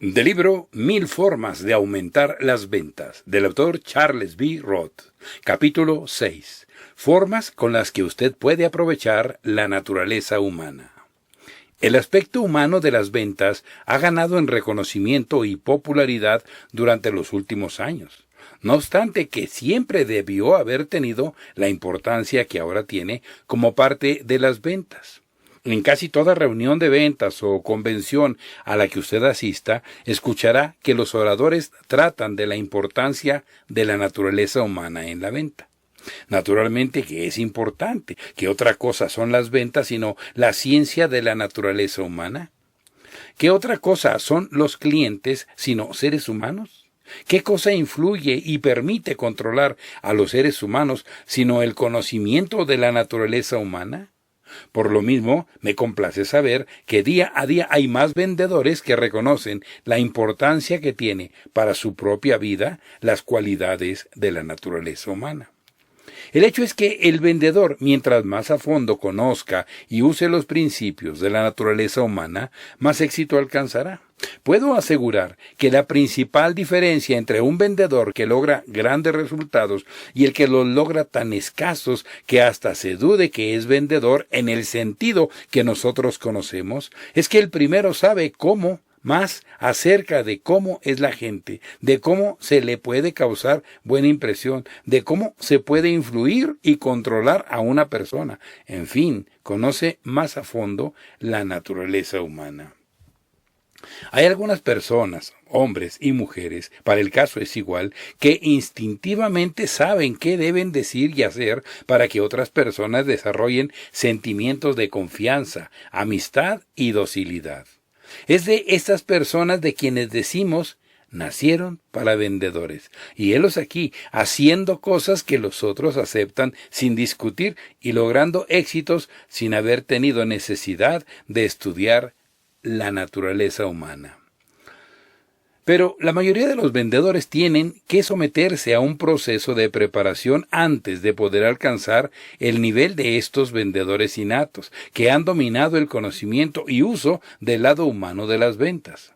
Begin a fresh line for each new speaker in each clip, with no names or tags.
Del libro Mil formas de aumentar las ventas, del autor Charles B. Roth, capítulo 6. Formas con las que usted puede aprovechar la naturaleza humana. El aspecto humano de las ventas ha ganado en reconocimiento y popularidad durante los últimos años, no obstante que siempre debió haber tenido la importancia que ahora tiene como parte de las ventas. En casi toda reunión de ventas o convención a la que usted asista, escuchará que los oradores tratan de la importancia de la naturaleza humana en la venta. Naturalmente que es importante, que otra cosa son las ventas sino la ciencia de la naturaleza humana. ¿Qué otra cosa son los clientes sino seres humanos? ¿Qué cosa influye y permite controlar a los seres humanos sino el conocimiento de la naturaleza humana? Por lo mismo, me complace saber que día a día hay más vendedores que reconocen la importancia que tiene para su propia vida las cualidades de la naturaleza humana. El hecho es que el vendedor, mientras más a fondo conozca y use los principios de la naturaleza humana, más éxito alcanzará. Puedo asegurar que la principal diferencia entre un vendedor que logra grandes resultados y el que los logra tan escasos que hasta se dude que es vendedor en el sentido que nosotros conocemos, es que el primero sabe cómo, más acerca de cómo es la gente, de cómo se le puede causar buena impresión, de cómo se puede influir y controlar a una persona. En fin, conoce más a fondo la naturaleza humana. Hay algunas personas, hombres y mujeres, para el caso es igual, que instintivamente saben qué deben decir y hacer para que otras personas desarrollen sentimientos de confianza, amistad y docilidad. Es de estas personas de quienes decimos, nacieron para vendedores, y helos aquí, haciendo cosas que los otros aceptan sin discutir y logrando éxitos sin haber tenido necesidad de estudiar la naturaleza humana. Pero la mayoría de los vendedores tienen que someterse a un proceso de preparación antes de poder alcanzar el nivel de estos vendedores innatos, que han dominado el conocimiento y uso del lado humano de las ventas.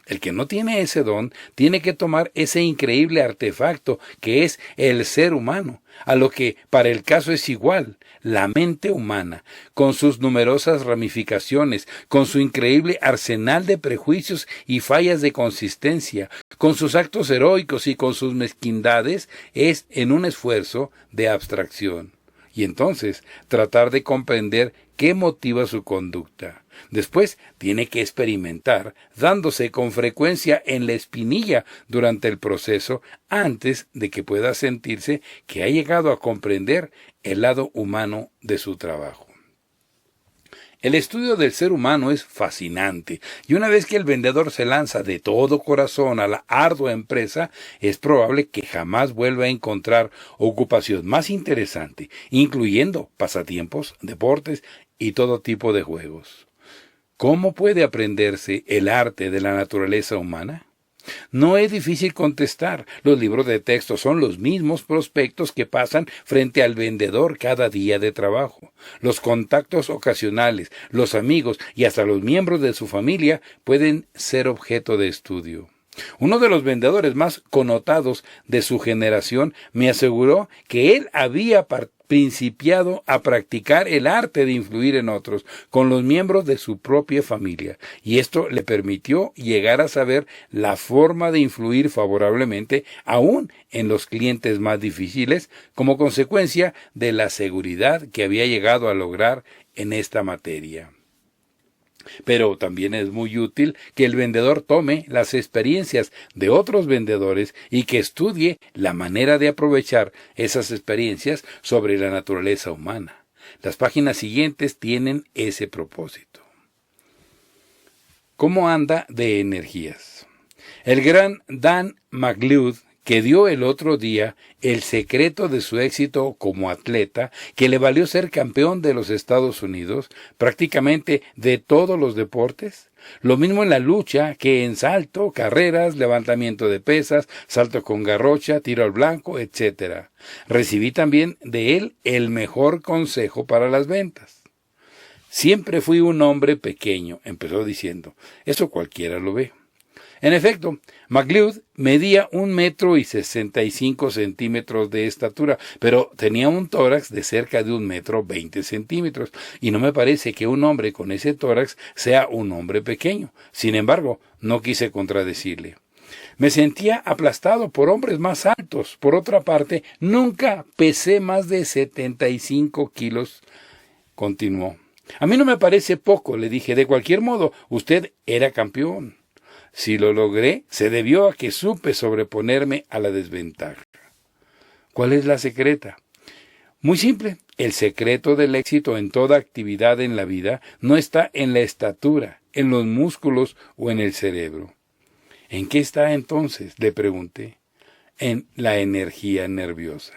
El que no tiene ese don tiene que tomar ese increíble artefacto que es el ser humano, a lo que para el caso es igual, la mente humana, con sus numerosas ramificaciones, con su increíble arsenal de prejuicios y fallas de consistencia, con sus actos heroicos y con sus mezquindades, es en un esfuerzo de abstracción. Y entonces tratar de comprender qué motiva su conducta. Después tiene que experimentar, dándose con frecuencia en la espinilla durante el proceso, antes de que pueda sentirse que ha llegado a comprender el lado humano de su trabajo. El estudio del ser humano es fascinante, y una vez que el vendedor se lanza de todo corazón a la ardua empresa, es probable que jamás vuelva a encontrar ocupación más interesante, incluyendo pasatiempos, deportes y todo tipo de juegos. ¿Cómo puede aprenderse el arte de la naturaleza humana? No es difícil contestar. Los libros de texto son los mismos prospectos que pasan frente al vendedor cada día de trabajo. Los contactos ocasionales, los amigos y hasta los miembros de su familia pueden ser objeto de estudio. Uno de los vendedores más connotados de su generación me aseguró que él había principiado a practicar el arte de influir en otros con los miembros de su propia familia, y esto le permitió llegar a saber la forma de influir favorablemente aún en los clientes más difíciles, como consecuencia de la seguridad que había llegado a lograr en esta materia. Pero también es muy útil que el vendedor tome las experiencias de otros vendedores y que estudie la manera de aprovechar esas experiencias sobre la naturaleza humana. Las páginas siguientes tienen ese propósito. ¿Cómo anda de energías? El gran Dan McLeod, que dio el otro día el secreto de su éxito como atleta, que le valió ser campeón de los Estados Unidos, prácticamente de todos los deportes. Lo mismo en la lucha que en salto, carreras, levantamiento de pesas, salto con garrocha, tiro al blanco, etc. Recibí también de él el mejor consejo para las ventas. Siempre fui un hombre pequeño, empezó diciendo. Eso cualquiera lo ve. En efecto, McLeod medía 1,65 metros de estatura, pero tenía un tórax de cerca de 1,20 metros, y no me parece que un hombre con ese tórax sea un hombre pequeño. Sin embargo, no quise contradecirle. Me sentía aplastado por hombres más altos. Por otra parte, nunca pesé más de 75 kilos, continuó. A mí no me parece poco, le dije. De cualquier modo, usted era campeón. Si lo logré, se debió a que supe sobreponerme a la desventaja. ¿Cuál es la secreta? Muy simple. El secreto del éxito en toda actividad en la vida no está en la estatura, en los músculos o en el cerebro. ¿En qué está entonces?, le pregunté. En la energía nerviosa.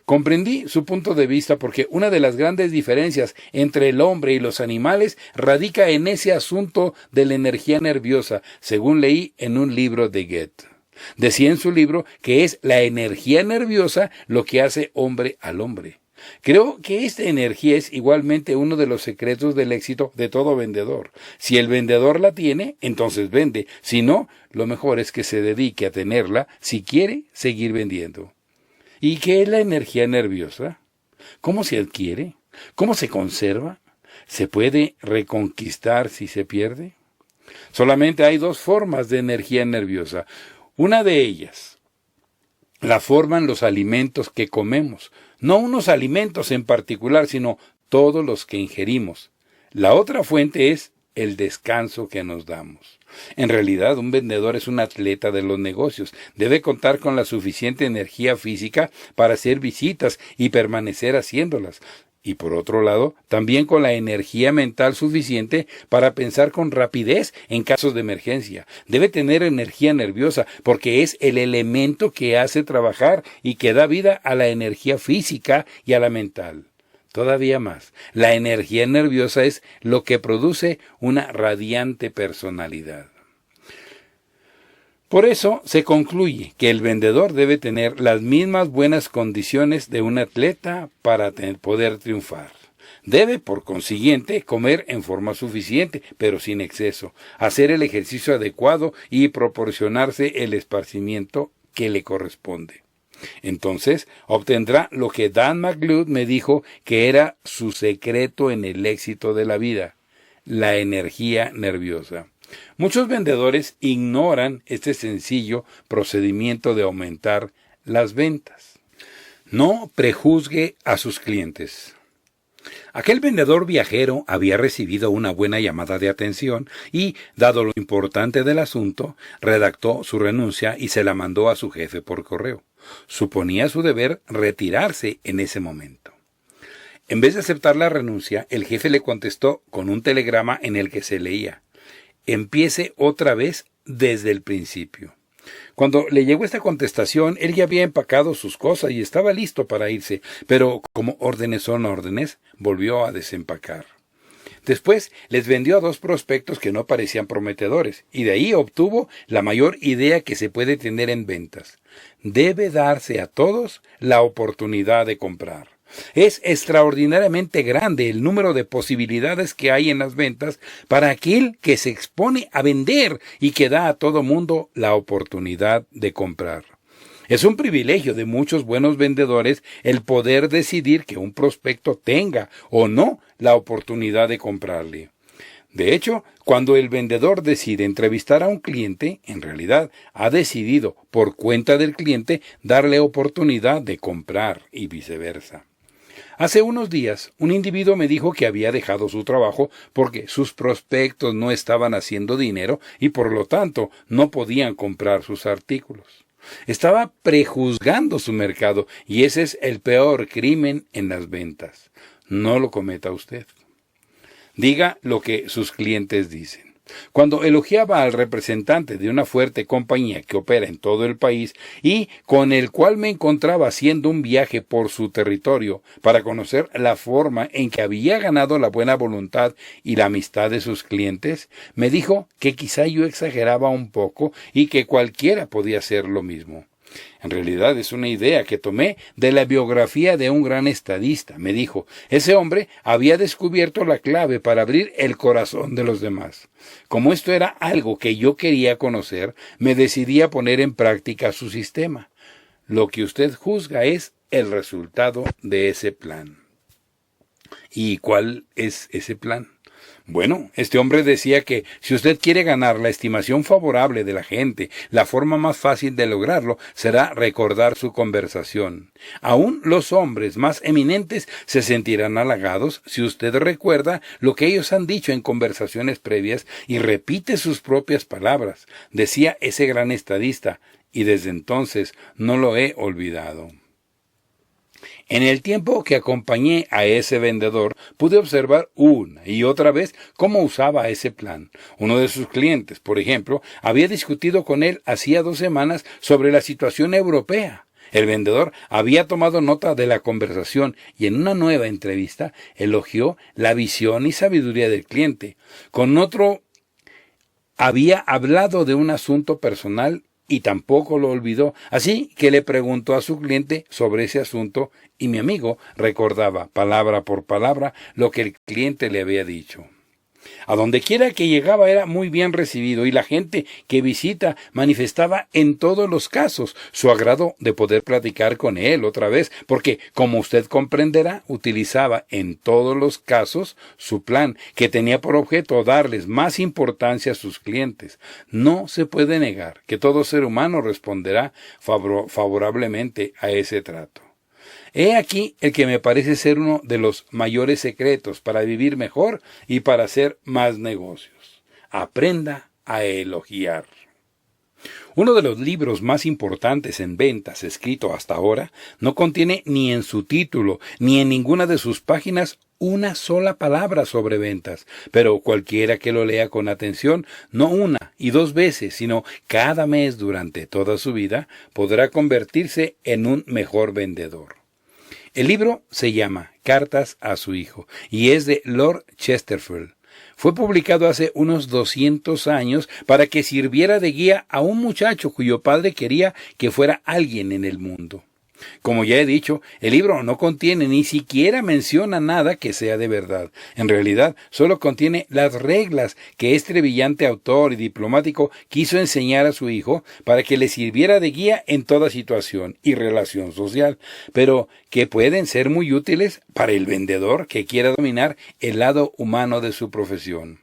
Comprendí su punto de vista porque una de las grandes diferencias entre el hombre y los animales radica en ese asunto de la energía nerviosa, según leí en un libro de Goethe. Decía en su libro que es la energía nerviosa lo que hace hombre al hombre. Creo que esta energía es igualmente uno de los secretos del éxito de todo vendedor. Si el vendedor la tiene, entonces vende. Si no, lo mejor es que se dedique a tenerla si quiere seguir vendiendo. ¿Y qué es la energía nerviosa? ¿Cómo se adquiere? ¿Cómo se conserva? ¿Se puede reconquistar si se pierde? Solamente hay dos formas de energía nerviosa. Una de ellas la forman los alimentos que comemos. No unos alimentos en particular, sino todos los que ingerimos. La otra fuente es el descanso que nos damos. En realidad, un vendedor es un atleta de los negocios. Debe contar con la suficiente energía física para hacer visitas y permanecer haciéndolas. Y por otro lado, también con la energía mental suficiente para pensar con rapidez en casos de emergencia. Debe tener energía nerviosa porque es el elemento que hace trabajar y que da vida a la energía física y a la mental. Todavía más, la energía nerviosa es lo que produce una radiante personalidad. Por eso se concluye que el vendedor debe tener las mismas buenas condiciones de un atleta para poder triunfar. Debe, por consiguiente, comer en forma suficiente, pero sin exceso, hacer el ejercicio adecuado y proporcionarse el esparcimiento que le corresponde. Entonces obtendrá lo que Dan McLeod me dijo que era su secreto en el éxito de la vida, la energía nerviosa. Muchos vendedores ignoran este sencillo procedimiento de aumentar las ventas. No prejuzgue a sus clientes. Aquel vendedor viajero había recibido una buena llamada de atención y, dado lo importante del asunto, redactó su renuncia y se la mandó a su jefe por correo. Suponía su deber retirarse en ese momento. En vez de aceptar la renuncia, el jefe le contestó con un telegrama en el que se leía: «Empiece otra vez desde el principio». Cuando le llegó esta contestación, él ya había empacado sus cosas y estaba listo para irse, pero como órdenes son órdenes, volvió a desempacar. Después les vendió a 2 prospectos que no parecían prometedores, y de ahí obtuvo la mayor idea que se puede tener en ventas. Debe darse a todos la oportunidad de comprar. Es extraordinariamente grande el número de posibilidades que hay en las ventas para aquel que se expone a vender y que da a todo mundo la oportunidad de comprar. Es un privilegio de muchos buenos vendedores el poder decidir que un prospecto tenga o no la oportunidad de comprarle. De hecho, cuando el vendedor decide entrevistar a un cliente, en realidad ha decidido, por cuenta del cliente, darle oportunidad de comprar y viceversa. Hace unos días, un individuo me dijo que había dejado su trabajo porque sus prospectos no estaban haciendo dinero y por lo tanto no podían comprar sus artículos. Estaba prejuzgando su mercado y ese es el peor crimen en las ventas. No lo cometa usted. Diga lo que sus clientes dicen. Cuando elogiaba al representante de una fuerte compañía que opera en todo el país y con el cual me encontraba haciendo un viaje por su territorio para conocer la forma en que había ganado la buena voluntad y la amistad de sus clientes, me dijo que quizá yo exageraba un poco y que cualquiera podía hacer lo mismo. En realidad es una idea que tomé de la biografía de un gran estadista. Me dijo, ese hombre había descubierto la clave para abrir el corazón de los demás. Como esto era algo que yo quería conocer, me decidí a poner en práctica su sistema. Lo que usted juzga es el resultado de ese plan. ¿Y cuál es ese plan? Bueno, este hombre decía que si usted quiere ganar la estimación favorable de la gente, la forma más fácil de lograrlo será recordar su conversación. Aún los hombres más eminentes se sentirán halagados si usted recuerda lo que ellos han dicho en conversaciones previas y repite sus propias palabras, decía ese gran estadista, y desde entonces no lo he olvidado. En el tiempo que acompañé a ese vendedor, pude observar una y otra vez cómo usaba ese plan. Uno de sus clientes, por ejemplo, había discutido con él hacía 2 semanas sobre la situación europea. El vendedor había tomado nota de la conversación y en una nueva entrevista elogió la visión y sabiduría del cliente. Con otro había hablado de un asunto personal y tampoco lo olvidó, así que le preguntó a su cliente sobre ese asunto y mi amigo recordaba palabra por palabra lo que el cliente le había dicho. A donde quiera que llegaba era muy bien recibido y la gente que visita manifestaba en todos los casos su agrado de poder platicar con él otra vez, porque, como usted comprenderá, utilizaba en todos los casos su plan, que tenía por objeto darles más importancia a sus clientes. No se puede negar que todo ser humano responderá favorablemente a ese trato. He aquí el que me parece ser uno de los mayores secretos para vivir mejor y para hacer más negocios. Aprenda a elogiar. Uno de los libros más importantes en ventas escrito hasta ahora no contiene ni en su título ni en ninguna de sus páginas una sola palabra sobre ventas, pero cualquiera que lo lea con atención, no 1 y 2 veces, sino cada mes durante toda su vida, podrá convertirse en un mejor vendedor. El libro se llama Cartas a su hijo y es de Lord Chesterfield. Fue publicado hace unos 200 años para que sirviera de guía a un muchacho cuyo padre quería que fuera alguien en el mundo. Como ya he dicho, el libro no contiene ni siquiera menciona nada que sea de verdad. En realidad, solo contiene las reglas que este brillante autor y diplomático quiso enseñar a su hijo para que le sirviera de guía en toda situación y relación social, pero que pueden ser muy útiles para el vendedor que quiera dominar el lado humano de su profesión.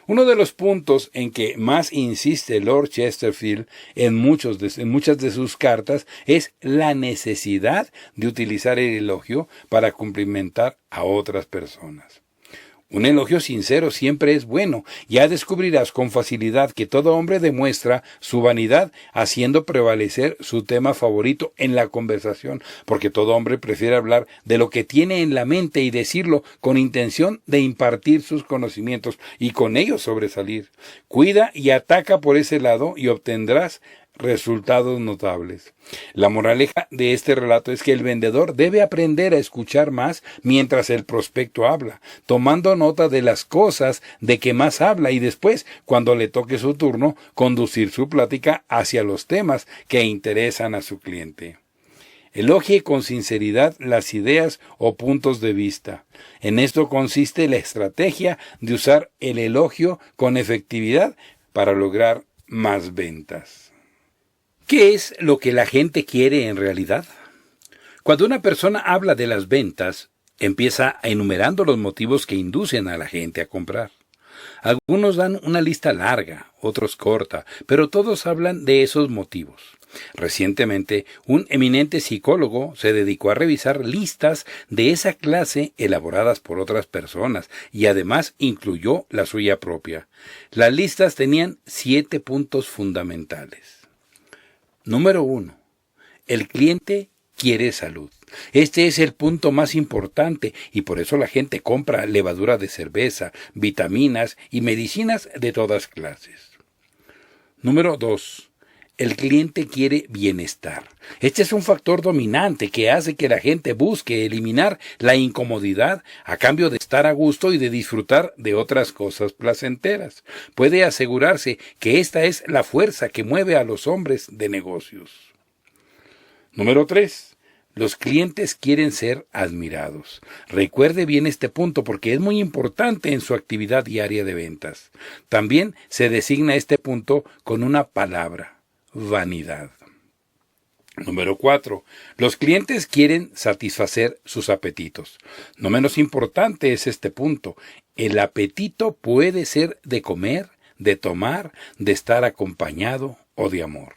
Uno de los puntos en que más insiste Lord Chesterfield en muchas de sus cartas es la necesidad de utilizar el elogio para cumplimentar a otras personas. Un elogio sincero siempre es bueno. Ya descubrirás con facilidad que todo hombre demuestra su vanidad haciendo prevalecer su tema favorito en la conversación, porque todo hombre prefiere hablar de lo que tiene en la mente y decirlo con intención de impartir sus conocimientos y con ellos sobresalir. Cuida y ataca por ese lado y obtendrás resultados notables. La moraleja de este relato es que el vendedor debe aprender a escuchar más mientras el prospecto habla, tomando nota de las cosas de que más habla y después, cuando le toque su turno, conducir su plática hacia los temas que interesan a su cliente. Elogie con sinceridad las ideas o puntos de vista. En esto consiste la estrategia de usar el elogio con efectividad para lograr más ventas. ¿Qué es lo que la gente quiere en realidad? Cuando una persona habla de las ventas, empieza enumerando los motivos que inducen a la gente a comprar. Algunos dan una lista larga, otros corta, pero todos hablan de esos motivos. Recientemente, un eminente psicólogo se dedicó a revisar listas de esa clase elaboradas por otras personas y además incluyó la suya propia. Las listas tenían 7 puntos fundamentales. Número 1. El cliente quiere salud. Este es el punto más importante y por eso la gente compra levadura de cerveza, vitaminas y medicinas de todas clases. Número 2. El cliente quiere bienestar. Este es un factor dominante que hace que la gente busque eliminar la incomodidad a cambio de estar a gusto y de disfrutar de otras cosas placenteras. Puede asegurarse que esta es la fuerza que mueve a los hombres de negocios. Número 3. Los clientes quieren ser admirados. Recuerde bien este punto porque es muy importante en su actividad diaria de ventas. También se designa este punto con una palabra: vanidad. Número 4. Los clientes quieren satisfacer sus apetitos. No menos importante es este punto. El apetito puede ser de comer, de tomar, de estar acompañado o de amor.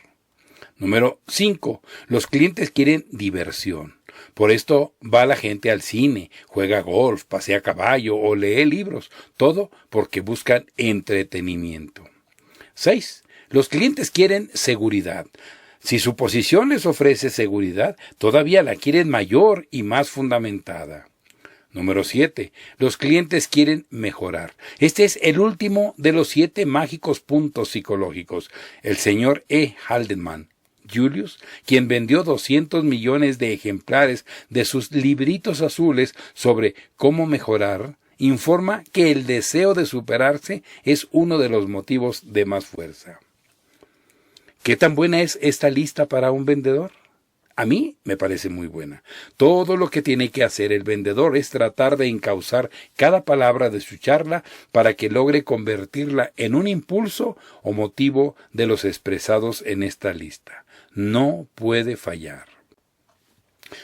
Número 5. Los clientes quieren diversión. Por esto va la gente al cine, juega golf, pasea a caballo o lee libros. Todo porque buscan entretenimiento. 6. Los clientes quieren seguridad. Si su posición les ofrece seguridad, todavía la quieren mayor y más fundamentada. Número 7. Los clientes quieren mejorar. Este es el último de los 7 mágicos puntos psicológicos. El señor E. Haldeman Julius, quien vendió 200 millones de ejemplares de sus libritos azules sobre cómo mejorar, informa que el deseo de superarse es uno de los motivos de más fuerza. ¿Qué tan buena es esta lista para un vendedor? A mí me parece muy buena. Todo lo que tiene que hacer el vendedor es tratar de encauzar cada palabra de su charla para que logre convertirla en un impulso o motivo de los expresados en esta lista. No puede fallar.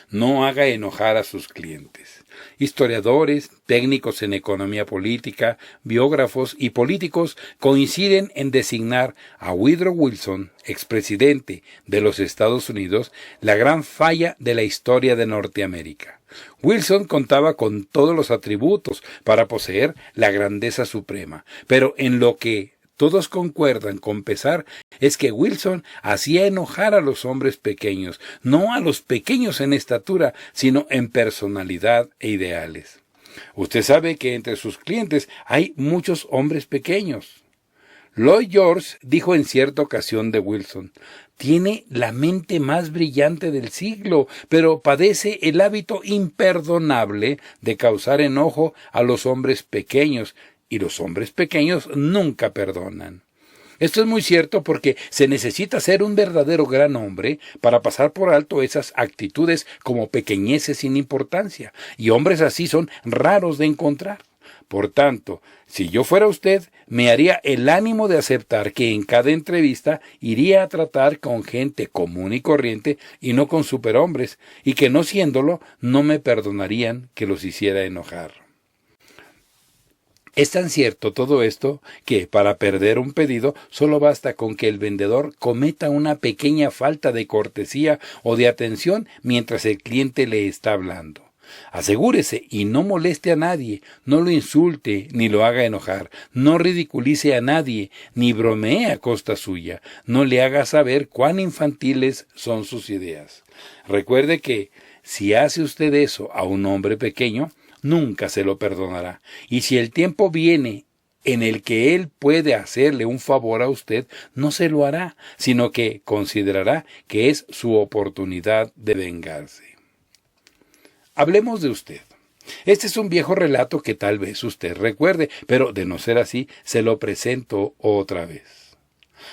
No haga enojar a sus clientes. Historiadores, técnicos en economía política, biógrafos y políticos coinciden en designar a Woodrow Wilson, expresidente de los Estados Unidos, la gran falla de la historia de Norteamérica. Wilson contaba con todos los atributos para poseer la grandeza suprema, pero en lo que todos concuerdan con pesar es que Wilson hacía enojar a los hombres pequeños, no a los pequeños en estatura, sino en personalidad e ideales. Usted sabe que entre sus clientes hay muchos hombres pequeños. Lloyd George dijo en cierta ocasión de Wilson: tiene la mente más brillante del siglo, pero padece el hábito imperdonable de causar enojo a los hombres pequeños, y los hombres pequeños nunca perdonan. Esto es muy cierto porque se necesita ser un verdadero gran hombre para pasar por alto esas actitudes como pequeñeces sin importancia, y hombres así son raros de encontrar. Por tanto, si yo fuera usted, me haría el ánimo de aceptar que en cada entrevista iría a tratar con gente común y corriente y no con superhombres, y que no siéndolo, no me perdonarían que los hiciera enojar. Es tan cierto todo esto que para perder un pedido solo basta con que el vendedor cometa una pequeña falta de cortesía o de atención mientras el cliente le está hablando. Asegúrese y no moleste a nadie, no lo insulte ni lo haga enojar, no ridiculice a nadie, ni bromee a costa suya, no le haga saber cuán infantiles son sus ideas. Recuerde que si hace usted eso a un hombre pequeño, nunca se lo perdonará. Y si el tiempo viene en el que él puede hacerle un favor a usted, no se lo hará, sino que considerará que es su oportunidad de vengarse. Hablemos de usted. Este es un viejo relato que tal vez usted recuerde, pero de no ser así, se lo presento otra vez.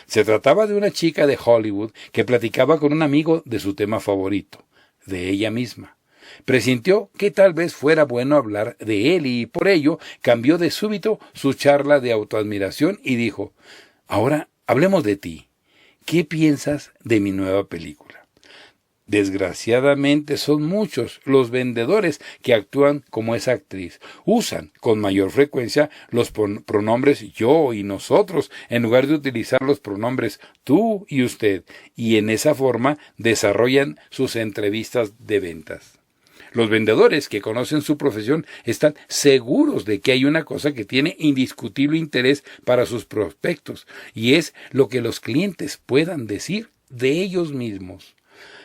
Se trataba de una chica de Hollywood que platicaba con un amigo de su tema favorito, de ella misma. Presintió que tal vez fuera bueno hablar de él y por ello cambió de súbito su charla de autoadmiración y dijo: ahora hablemos de ti. ¿Qué piensas de mi nueva película? Desgraciadamente son muchos los vendedores que actúan como esa actriz. Usan con mayor frecuencia los pronombres yo y nosotros en lugar de utilizar los pronombres tú y usted, y en esa forma desarrollan sus entrevistas de ventas. Los vendedores que conocen su profesión están seguros de que hay una cosa que tiene indiscutible interés para sus prospectos, y es lo que los clientes puedan decir de ellos mismos.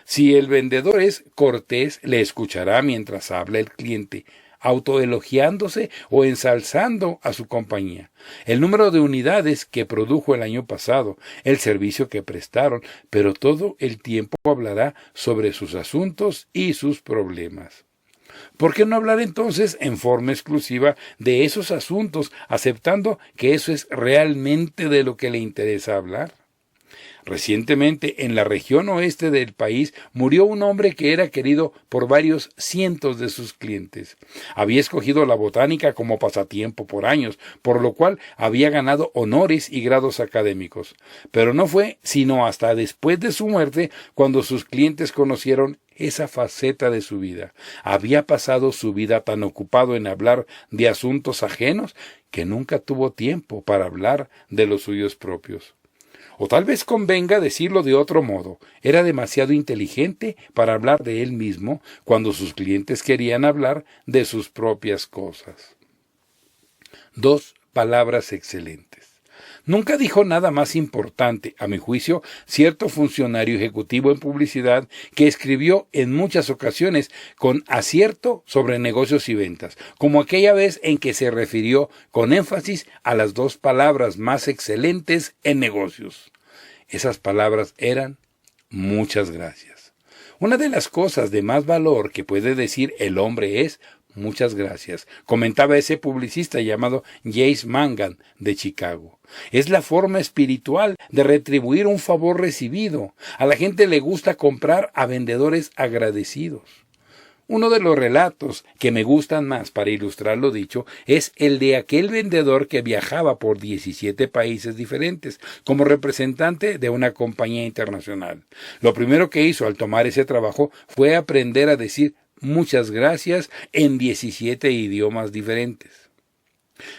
Si el vendedor es cortés, le escuchará mientras habla el cliente, autoelogiándose o ensalzando a su compañía, el número de unidades que produjo el año pasado, el servicio que prestaron, pero todo el tiempo hablará sobre sus asuntos y sus problemas. ¿Por qué no hablar entonces en forma exclusiva de esos asuntos, aceptando que eso es realmente de lo que le interesa hablar? Recientemente, en la región oeste del país, murió un hombre que era querido por varios cientos de sus clientes. Había escogido la botánica como pasatiempo por años, por lo cual había ganado honores y grados académicos. Pero no fue sino hasta después de su muerte cuando sus clientes conocieron esa faceta de su vida. Había pasado su vida tan ocupado en hablar de asuntos ajenos que nunca tuvo tiempo para hablar de los suyos propios. O tal vez convenga decirlo de otro modo, era demasiado inteligente para hablar de él mismo cuando sus clientes querían hablar de sus propias cosas. 2 palabras excelentes. Nunca dijo nada más importante, a mi juicio, cierto funcionario ejecutivo en publicidad que escribió en muchas ocasiones con acierto sobre negocios y ventas, como aquella vez en que se refirió con énfasis a las 2 palabras más excelentes en negocios. Esas palabras eran muchas gracias. Una de las cosas de más valor que puede decir el hombre es muchas gracias, comentaba ese publicista llamado Jace Mangan de Chicago. Es la forma espiritual de retribuir un favor recibido. A la gente le gusta comprar a vendedores agradecidos. Uno de los relatos que me gustan más para ilustrar lo dicho es el de aquel vendedor que viajaba por 17 países diferentes como representante de una compañía internacional. Lo primero que hizo al tomar ese trabajo fue aprender a decir muchas gracias en 17 idiomas diferentes.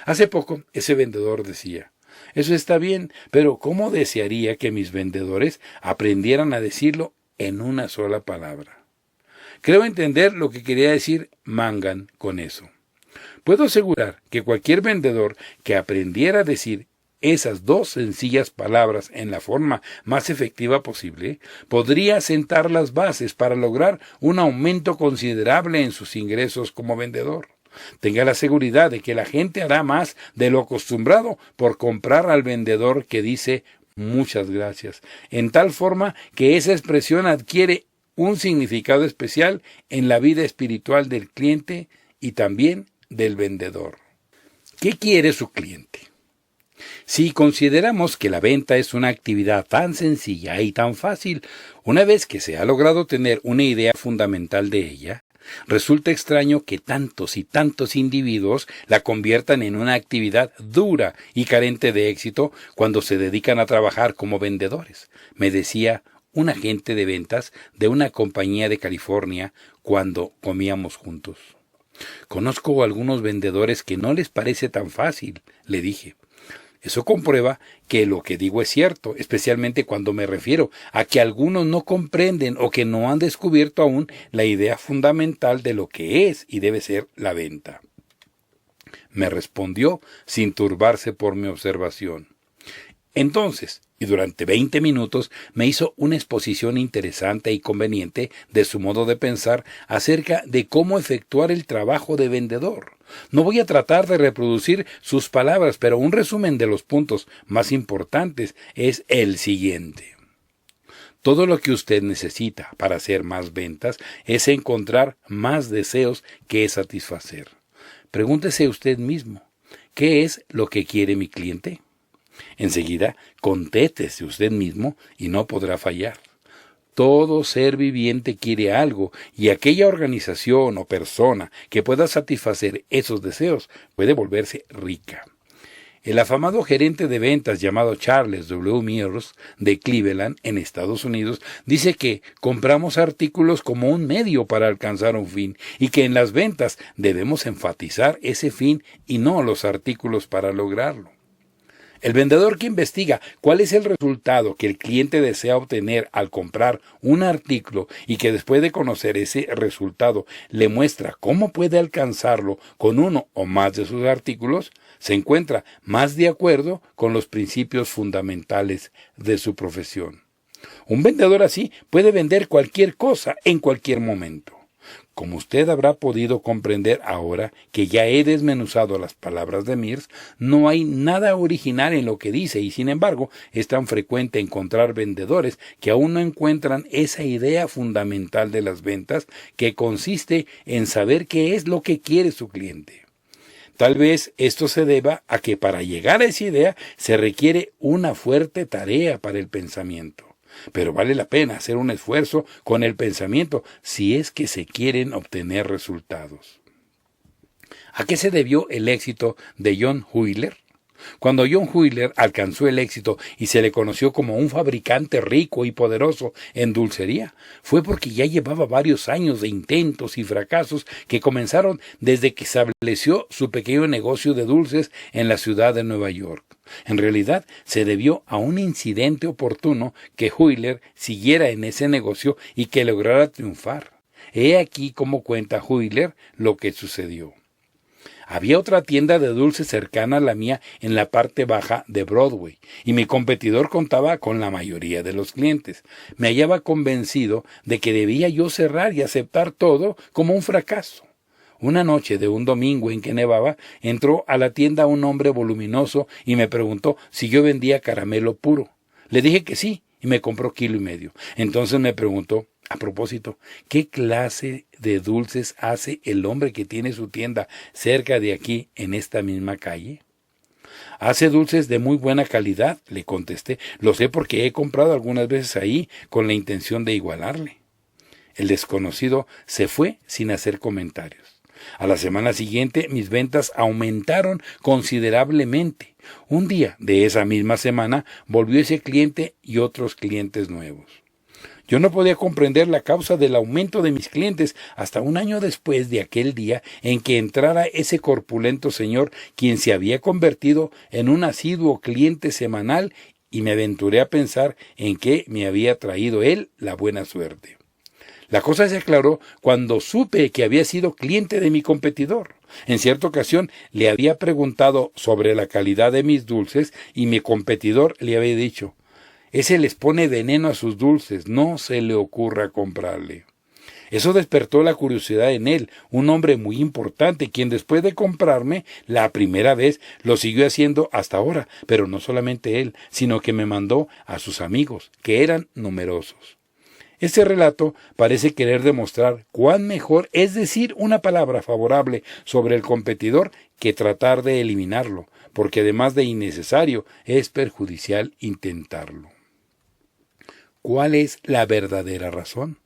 Hace poco ese vendedor decía: eso está bien, pero ¿cómo desearía que mis vendedores aprendieran a decirlo en una sola palabra? Creo entender lo que quería decir Mangan con eso. Puedo asegurar que cualquier vendedor que aprendiera a decir esas 2 sencillas palabras en la forma más efectiva posible, podría sentar las bases para lograr un aumento considerable en sus ingresos como vendedor. Tenga la seguridad de que la gente hará más de lo acostumbrado por comprar al vendedor que dice muchas gracias, en tal forma que esa expresión adquiere un significado especial en la vida espiritual del cliente y también del vendedor. ¿Qué quiere su cliente? Si consideramos que la venta es una actividad tan sencilla y tan fácil, una vez que se ha logrado tener una idea fundamental de ella, resulta extraño que tantos y tantos individuos la conviertan en una actividad dura y carente de éxito cuando se dedican a trabajar como vendedores, me decía un agente de ventas de una compañía de California cuando comíamos juntos. Conozco a algunos vendedores que no les parece tan fácil, le dije. Eso comprueba que lo que digo es cierto, especialmente cuando me refiero a que algunos no comprenden o que no han descubierto aún la idea fundamental de lo que es y debe ser la venta. Me respondió sin turbarse por mi observación. Entonces, y durante 20 minutos me hizo una exposición interesante y conveniente de su modo de pensar acerca de cómo efectuar el trabajo de vendedor. No voy a tratar de reproducir sus palabras, pero un resumen de los puntos más importantes es el siguiente. Todo lo que usted necesita para hacer más ventas es encontrar más deseos que satisfacer. Pregúntese usted mismo, ¿qué es lo que quiere mi cliente? Enseguida, contéstese usted mismo y no podrá fallar. Todo ser viviente quiere algo y aquella organización o persona que pueda satisfacer esos deseos puede volverse rica. El afamado gerente de ventas llamado Charles W. Mears de Cleveland, en Estados Unidos, dice que compramos artículos como un medio para alcanzar un fin y que en las ventas debemos enfatizar ese fin y no los artículos para lograrlo. El vendedor que investiga cuál es el resultado que el cliente desea obtener al comprar un artículo y que después de conocer ese resultado le muestra cómo puede alcanzarlo con uno o más de sus artículos, se encuentra más de acuerdo con los principios fundamentales de su profesión. Un vendedor así puede vender cualquier cosa en cualquier momento. Como usted habrá podido comprender ahora que ya he desmenuzado las palabras de Mears, no hay nada original en lo que dice y sin embargo es tan frecuente encontrar vendedores que aún no encuentran esa idea fundamental de las ventas que consiste en saber qué es lo que quiere su cliente. Tal vez esto se deba a que para llegar a esa idea se requiere una fuerte tarea para el pensamiento. Pero vale la pena hacer un esfuerzo con el pensamiento si es que se quieren obtener resultados. ¿A qué se debió el éxito de John Wheeler? Cuando John Wheeler alcanzó el éxito y se le conoció como un fabricante rico y poderoso en dulcería, fue porque ya llevaba varios años de intentos y fracasos que comenzaron desde que estableció su pequeño negocio de dulces en la ciudad de Nueva York. En realidad, se debió a un incidente oportuno que Wheeler siguiera en ese negocio y que lograra triunfar. He aquí cómo cuenta Wheeler lo que sucedió. Había otra tienda de dulces cercana a la mía en la parte baja de Broadway, y mi competidor contaba con la mayoría de los clientes. Me hallaba convencido de que debía yo cerrar y aceptar todo como un fracaso. Una noche de un domingo en que nevaba, entró a la tienda un hombre voluminoso y me preguntó si yo vendía caramelo puro. Le dije que sí, y me compró 1,5 kilos. Entonces me preguntó, a propósito, ¿qué clase de dulces hace el hombre que tiene su tienda cerca de aquí, en esta misma calle? Hace dulces de muy buena calidad, le contesté. Lo sé porque he comprado algunas veces ahí con la intención de igualarle. El desconocido se fue sin hacer comentarios. A la semana siguiente mis ventas aumentaron considerablemente. Un día de esa misma semana volvió ese cliente y otros clientes nuevos. Yo no podía comprender la causa del aumento de mis clientes hasta un año después de aquel día en que entrara ese corpulento señor, quien se había convertido en un asiduo cliente semanal, y me aventuré a pensar en qué me había traído él la buena suerte. La cosa se aclaró cuando supe que había sido cliente de mi competidor. En cierta ocasión le había preguntado sobre la calidad de mis dulces y mi competidor le había dicho: ese les pone veneno a sus dulces, no se le ocurra comprarle. Eso despertó la curiosidad en él, un hombre muy importante, quien después de comprarme la primera vez lo siguió haciendo hasta ahora, pero no solamente él, sino que me mandó a sus amigos, que eran numerosos. Este relato parece querer demostrar cuán mejor es decir una palabra favorable sobre el competidor que tratar de eliminarlo, porque además de innecesario, es perjudicial intentarlo. ¿Cuál es la verdadera razón?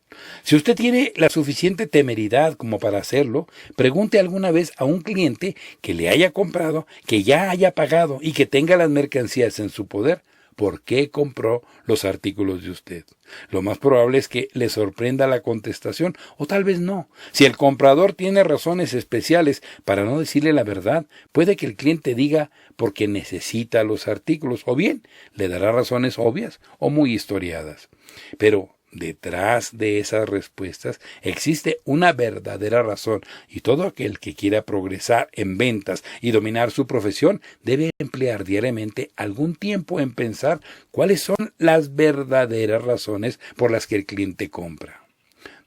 Si usted tiene la suficiente temeridad como para hacerlo, pregunte alguna vez a un cliente que le haya comprado, que ya haya pagado y que tenga las mercancías en su poder, ¿por qué compró los artículos de usted? Lo más probable es que le sorprenda la contestación, o tal vez no. Si el comprador tiene razones especiales para no decirle la verdad, puede que el cliente diga porque necesita los artículos, o bien le dará razones obvias o muy historiadas. Pero detrás de esas respuestas existe una verdadera razón, y todo aquel que quiera progresar en ventas y dominar su profesión debe emplear diariamente algún tiempo en pensar cuáles son las verdaderas razones por las que el cliente compra.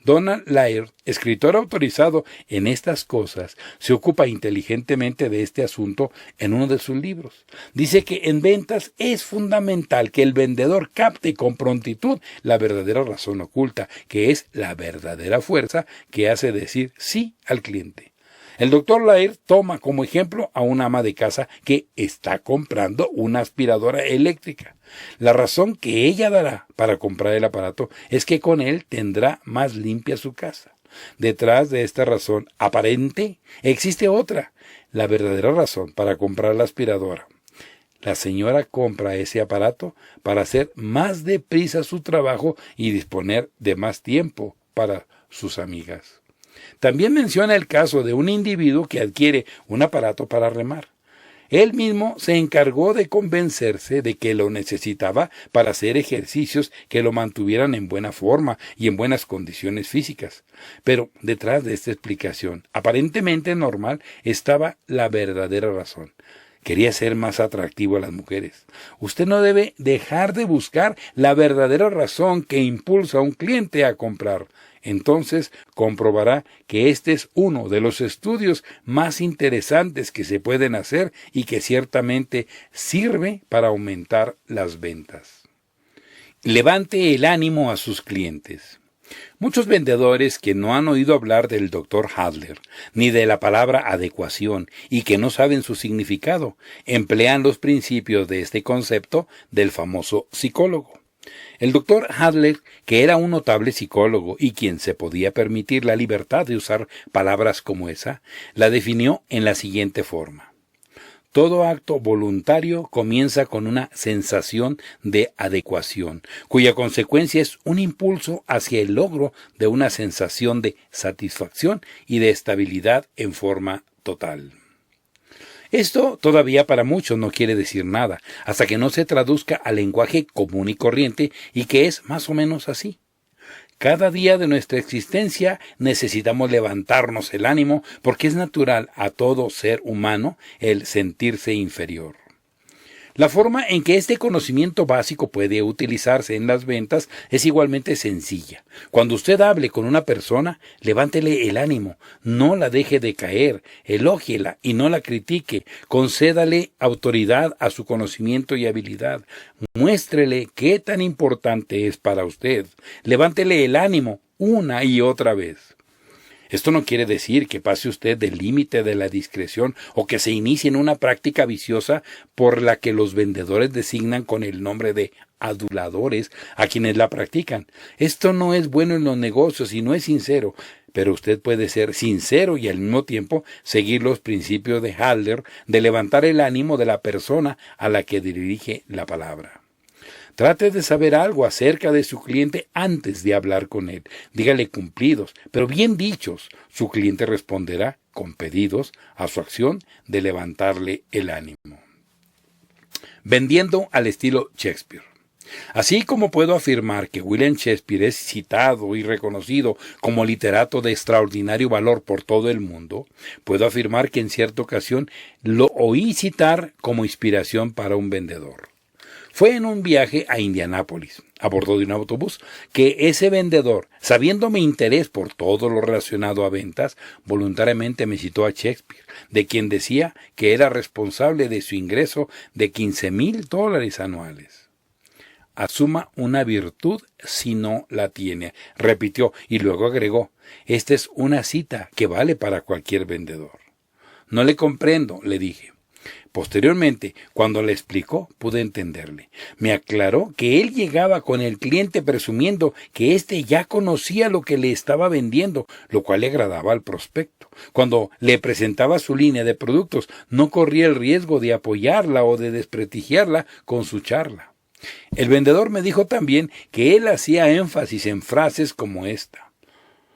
Donald Laird, escritor autorizado en estas cosas, se ocupa inteligentemente de este asunto en uno de sus libros. Dice que en ventas es fundamental que el vendedor capte con prontitud la verdadera razón oculta, que es la verdadera fuerza que hace decir sí al cliente. El doctor Laird toma como ejemplo a una ama de casa que está comprando una aspiradora eléctrica. La razón que ella dará para comprar el aparato es que con él tendrá más limpia su casa. Detrás de esta razón aparente existe otra, la verdadera razón para comprar la aspiradora. La señora compra ese aparato para hacer más deprisa su trabajo y disponer de más tiempo para sus amigas. También menciona el caso de un individuo que adquiere un aparato para remar. Él mismo se encargó de convencerse de que lo necesitaba para hacer ejercicios que lo mantuvieran en buena forma y en buenas condiciones físicas. Pero detrás de esta explicación, aparentemente normal, estaba la verdadera razón. Quería ser más atractivo a las mujeres. Usted no debe dejar de buscar la verdadera razón que impulsa a un cliente a comprar. Entonces comprobará que este es uno de los estudios más interesantes que se pueden hacer y que ciertamente sirve para aumentar las ventas. Levante el ánimo a sus clientes. Muchos vendedores que no han oído hablar del Dr. Adler, ni de la palabra adecuación, y que no saben su significado, emplean los principios de este concepto del famoso psicólogo. El Dr. Adler, que era un notable psicólogo y quien se podía permitir la libertad de usar palabras como esa, la definió en la siguiente forma. Todo acto voluntario comienza con una sensación de adecuación, cuya consecuencia es un impulso hacia el logro de una sensación de satisfacción y de estabilidad en forma total. Esto todavía para muchos no quiere decir nada, hasta que no se traduzca al lenguaje común y corriente, y que es más o menos así. Cada día de nuestra existencia necesitamos levantarnos el ánimo porque es natural a todo ser humano el sentirse inferior. La forma en que este conocimiento básico puede utilizarse en las ventas es igualmente sencilla. Cuando usted hable con una persona, levántele el ánimo, no la deje de caer, elógiela y no la critique, concédale autoridad a su conocimiento y habilidad, muéstrele qué tan importante es para usted, levántele el ánimo una y otra vez. Esto no quiere decir que pase usted del límite de la discreción o que se inicie en una práctica viciosa por la que los vendedores designan con el nombre de aduladores a quienes la practican. Esto no es bueno en los negocios y no es sincero, pero usted puede ser sincero y al mismo tiempo seguir los principios de Adler de levantar el ánimo de la persona a la que dirige la palabra. Trate de saber algo acerca de su cliente antes de hablar con él. Dígale cumplidos, pero bien dichos. Su cliente responderá con pedidos a su acción de levantarle el ánimo. Vendiendo al estilo Shakespeare. Así como puedo afirmar que William Shakespeare es citado y reconocido como literato de extraordinario valor por todo el mundo, puedo afirmar que en cierta ocasión lo oí citar como inspiración para un vendedor. Fue en un viaje a Indianápolis, a bordo de un autobús, que ese vendedor, sabiendo mi interés por todo lo relacionado a ventas, voluntariamente me citó a Shakespeare, de quien decía que era responsable de su ingreso de $15,000 anuales. Asuma una virtud si no la tiene, repitió, y luego agregó, esta es una cita que vale para cualquier vendedor. No le comprendo, le dije. Posteriormente, cuando le explicó, pude entenderle. Me aclaró que él llegaba con el cliente presumiendo que éste ya conocía lo que le estaba vendiendo, lo cual le agradaba al prospecto. Cuando le presentaba su línea de productos, no corría el riesgo de apoyarla o de desprestigiarla con su charla. El vendedor me dijo también que él hacía énfasis en frases como esta.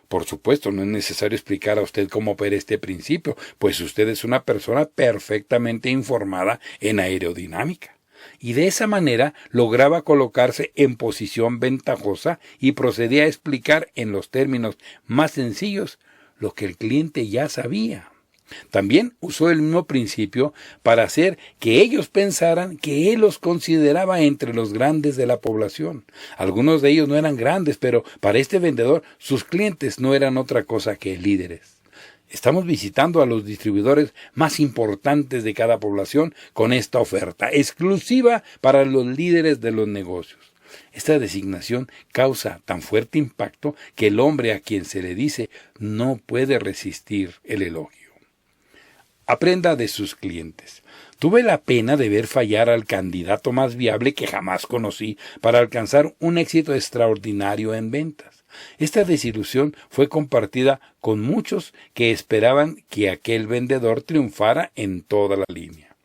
Por supuesto, no es necesario explicar a usted cómo opera este principio, pues usted es una persona perfectamente informada en aerodinámica. Y de esa manera lograba colocarse en posición ventajosa y procedía a explicar en los términos más sencillos lo que el cliente ya sabía. También usó el mismo principio para hacer que ellos pensaran que él los consideraba entre los grandes de la población. Algunos de ellos no eran grandes, pero para este vendedor sus clientes no eran otra cosa que líderes. Estamos visitando a los distribuidores más importantes de cada población con esta oferta, exclusiva para los líderes de los negocios. Esta designación causa tan fuerte impacto que el hombre a quien se le dice no puede resistir el elogio. Aprenda de sus clientes. Tuve la pena de ver fallar al candidato más viable que jamás conocí para alcanzar un éxito extraordinario en ventas. Esta desilusión fue compartida con muchos que esperaban que aquel vendedor triunfara en toda la línea.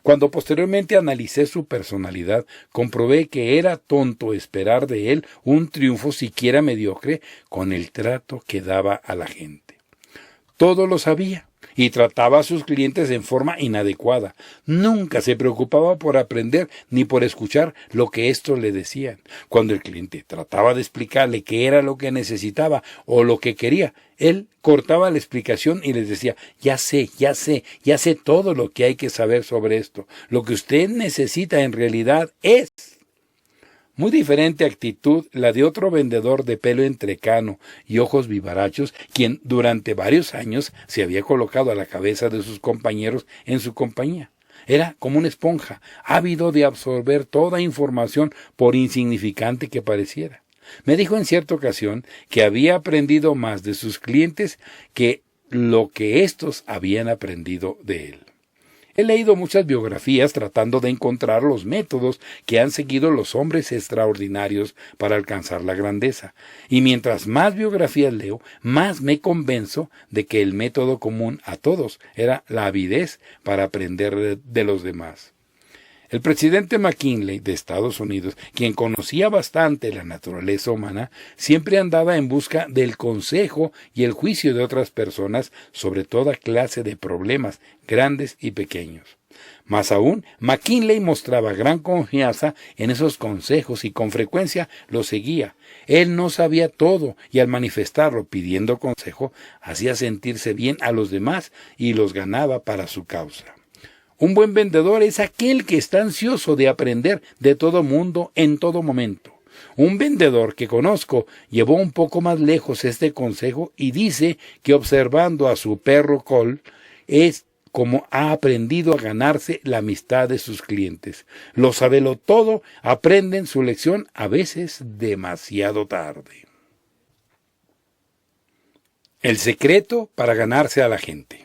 Cuando posteriormente analicé su personalidad, comprobé que era tonto esperar de él un triunfo siquiera mediocre con el trato que daba a la gente. Todo lo sabía y trataba a sus clientes en forma inadecuada. Nunca se preocupaba por aprender ni por escuchar lo que éstos le decían. Cuando el cliente trataba de explicarle qué era lo que necesitaba o lo que quería, él cortaba la explicación y les decía, ya sé todo lo que hay que saber sobre esto. Lo que usted necesita en realidad es... Muy diferente actitud la de otro vendedor de pelo entrecano y ojos vivarachos, quien durante varios años se había colocado a la cabeza de sus compañeros en su compañía. Era como una esponja, ávido de absorber toda información por insignificante que pareciera. Me dijo en cierta ocasión que había aprendido más de sus clientes que lo que éstos habían aprendido de él. He leído muchas biografías tratando de encontrar los métodos que han seguido los hombres extraordinarios para alcanzar la grandeza, y mientras más biografías leo, más me convenzo de que el método común a todos era la avidez para aprender de los demás. El presidente McKinley de Estados Unidos, quien conocía bastante la naturaleza humana, siempre andaba en busca del consejo y el juicio de otras personas sobre toda clase de problemas, grandes y pequeños. Más aún, McKinley mostraba gran confianza en esos consejos y con frecuencia los seguía. Él no sabía todo y al manifestarlo pidiendo consejo, hacía sentirse bien a los demás y los ganaba para su causa. Un buen vendedor es aquel que está ansioso de aprender de todo mundo en todo momento. Un vendedor que conozco llevó un poco más lejos este consejo y dice que observando a su perro Cole es como ha aprendido a ganarse la amistad de sus clientes. Lo sabelo todo, aprenden su lección a veces demasiado tarde. El secreto para ganarse a la gente.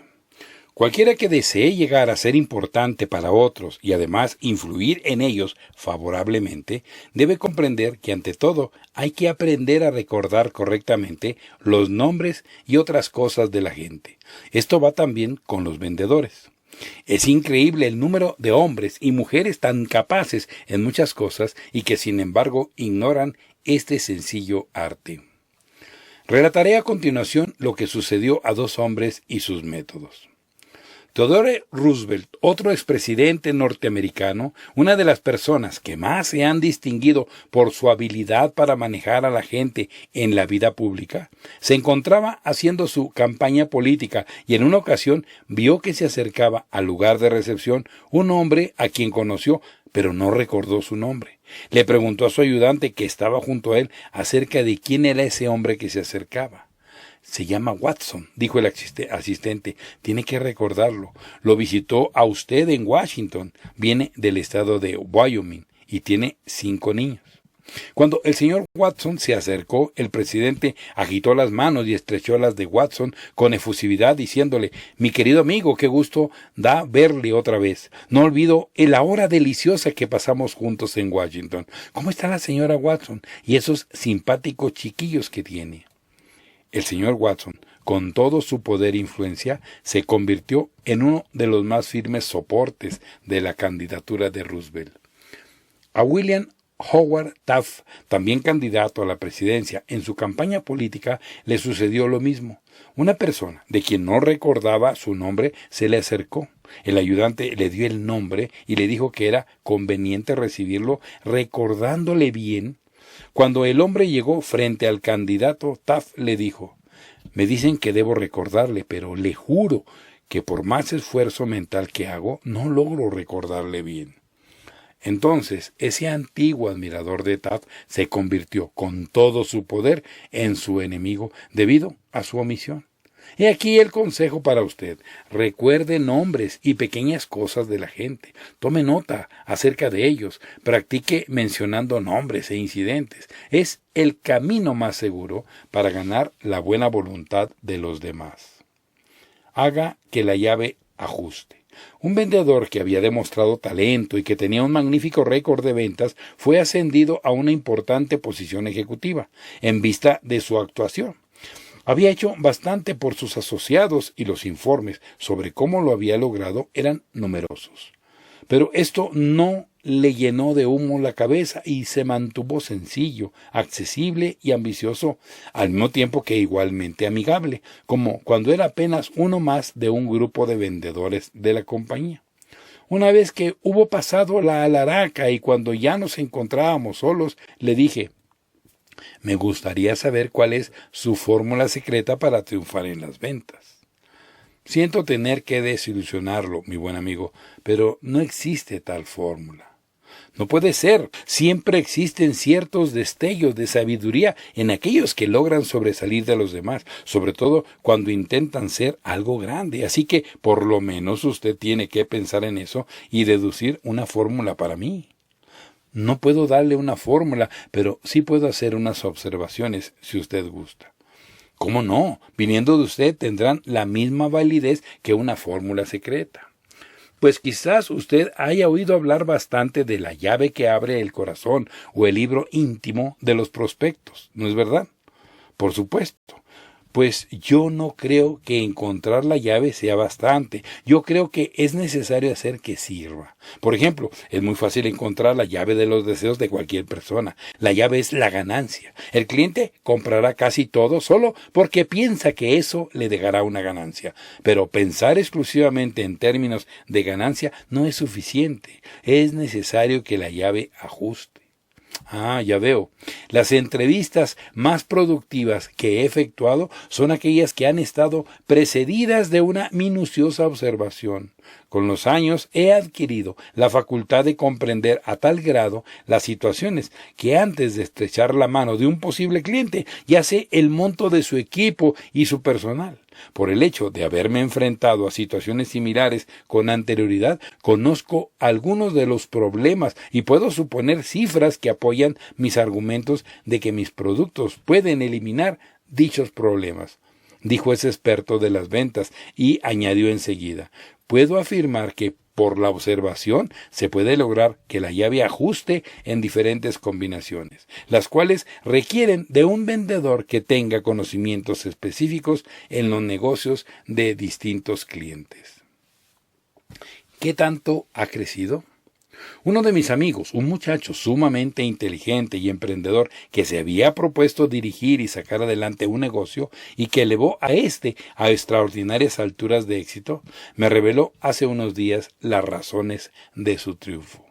Cualquiera que desee llegar a ser importante para otros y además influir en ellos favorablemente, debe comprender que ante todo hay que aprender a recordar correctamente los nombres y otras cosas de la gente. Esto va también con los vendedores. Es increíble el número de hombres y mujeres tan capaces en muchas cosas y que sin embargo ignoran este sencillo arte. Relataré a continuación lo que sucedió a dos hombres y sus métodos. Theodore Roosevelt, otro expresidente norteamericano, una de las personas que más se han distinguido por su habilidad para manejar a la gente en la vida pública, se encontraba haciendo su campaña política y en una ocasión vio que se acercaba al lugar de recepción un hombre a quien conoció, pero no recordó su nombre. Le preguntó a su ayudante que estaba junto a él acerca de quién era ese hombre que se acercaba. Se llama Watson, dijo el asistente. Tiene que recordarlo. Lo visitó a usted en Washington. Viene del estado de Wyoming y tiene 5 niños. Cuando el señor Watson se acercó, el presidente agitó las manos y estrechó las de Watson con efusividad, diciéndole: mi querido amigo, qué gusto da verle otra vez. No olvido la hora deliciosa que pasamos juntos en Washington. ¿Cómo está la señora Watson y esos simpáticos chiquillos que tiene? El señor Watson, con todo su poder e influencia, se convirtió en uno de los más firmes soportes de la candidatura de Roosevelt. A William Howard Taft, también candidato a la presidencia, en su campaña política le sucedió lo mismo. Una persona, de quien no recordaba su nombre, se le acercó. El ayudante le dio el nombre y le dijo que era conveniente recibirlo recordándole bien. Cuando el hombre llegó frente al candidato, Taft le dijo: me dicen que debo recordarle, pero le juro que por más esfuerzo mental que hago, no logro recordarle bien. Entonces, ese antiguo admirador de Taft se convirtió con todo su poder en su enemigo debido a su omisión. He aquí el consejo para usted. Recuerde nombres y pequeñas cosas de la gente. Tome nota acerca de ellos. Practique mencionando nombres e incidentes. Es el camino más seguro para ganar la buena voluntad de los demás. Haga que la llave ajuste. Un vendedor que había demostrado talento y que tenía un magnífico récord de ventas fue ascendido a una importante posición ejecutiva en vista de su actuación. Había hecho bastante por sus asociados y los informes sobre cómo lo había logrado eran numerosos. Pero esto no le llenó de humo la cabeza y se mantuvo sencillo, accesible y ambicioso, al mismo tiempo que igualmente amigable, como cuando era apenas uno más de un grupo de vendedores de la compañía. Una vez que hubo pasado la alaraca y cuando ya nos encontrábamos solos, le dije: me gustaría saber cuál es su fórmula secreta para triunfar en las ventas. Siento tener que desilusionarlo, mi buen amigo, pero no existe tal fórmula. No puede ser. Siempre existen ciertos destellos de sabiduría en aquellos que logran sobresalir de los demás, sobre todo cuando intentan ser algo grande. Así que por lo menos usted tiene que pensar en eso y deducir una fórmula para mí. No puedo darle una fórmula, pero sí puedo hacer unas observaciones si usted gusta. ¿Cómo no? Viniendo de usted tendrán la misma validez que una fórmula secreta. Pues quizás usted haya oído hablar bastante de la llave que abre el corazón o el libro íntimo de los prospectos, ¿no es verdad? Por supuesto. Pues yo no creo que encontrar la llave sea bastante. Yo creo que es necesario hacer que sirva. Por ejemplo, es muy fácil encontrar la llave de los deseos de cualquier persona. La llave es la ganancia. El cliente comprará casi todo solo porque piensa que eso le dejará una ganancia. Pero pensar exclusivamente en términos de ganancia no es suficiente. Es necesario que la llave ajuste. Ya veo. Las entrevistas más productivas que he efectuado son aquellas que han estado precedidas de una minuciosa observación. Con los años he adquirido la facultad de comprender a tal grado las situaciones que antes de estrechar la mano de un posible cliente ya sé el monto de su equipo y su personal. Por el hecho de haberme enfrentado a situaciones similares con anterioridad, conozco algunos de los problemas y puedo suponer cifras que apoyan mis argumentos de que mis productos pueden eliminar dichos problemas, dijo ese experto de las ventas y añadió enseguida: puedo afirmar que por la observación se puede lograr que la llave ajuste en diferentes combinaciones, las cuales requieren de un vendedor que tenga conocimientos específicos en los negocios de distintos clientes. ¿Qué tanto ha crecido? Uno de mis amigos, un muchacho sumamente inteligente y emprendedor que se había propuesto dirigir y sacar adelante un negocio y que elevó a extraordinarias alturas de éxito, me reveló hace unos días las razones de su triunfo.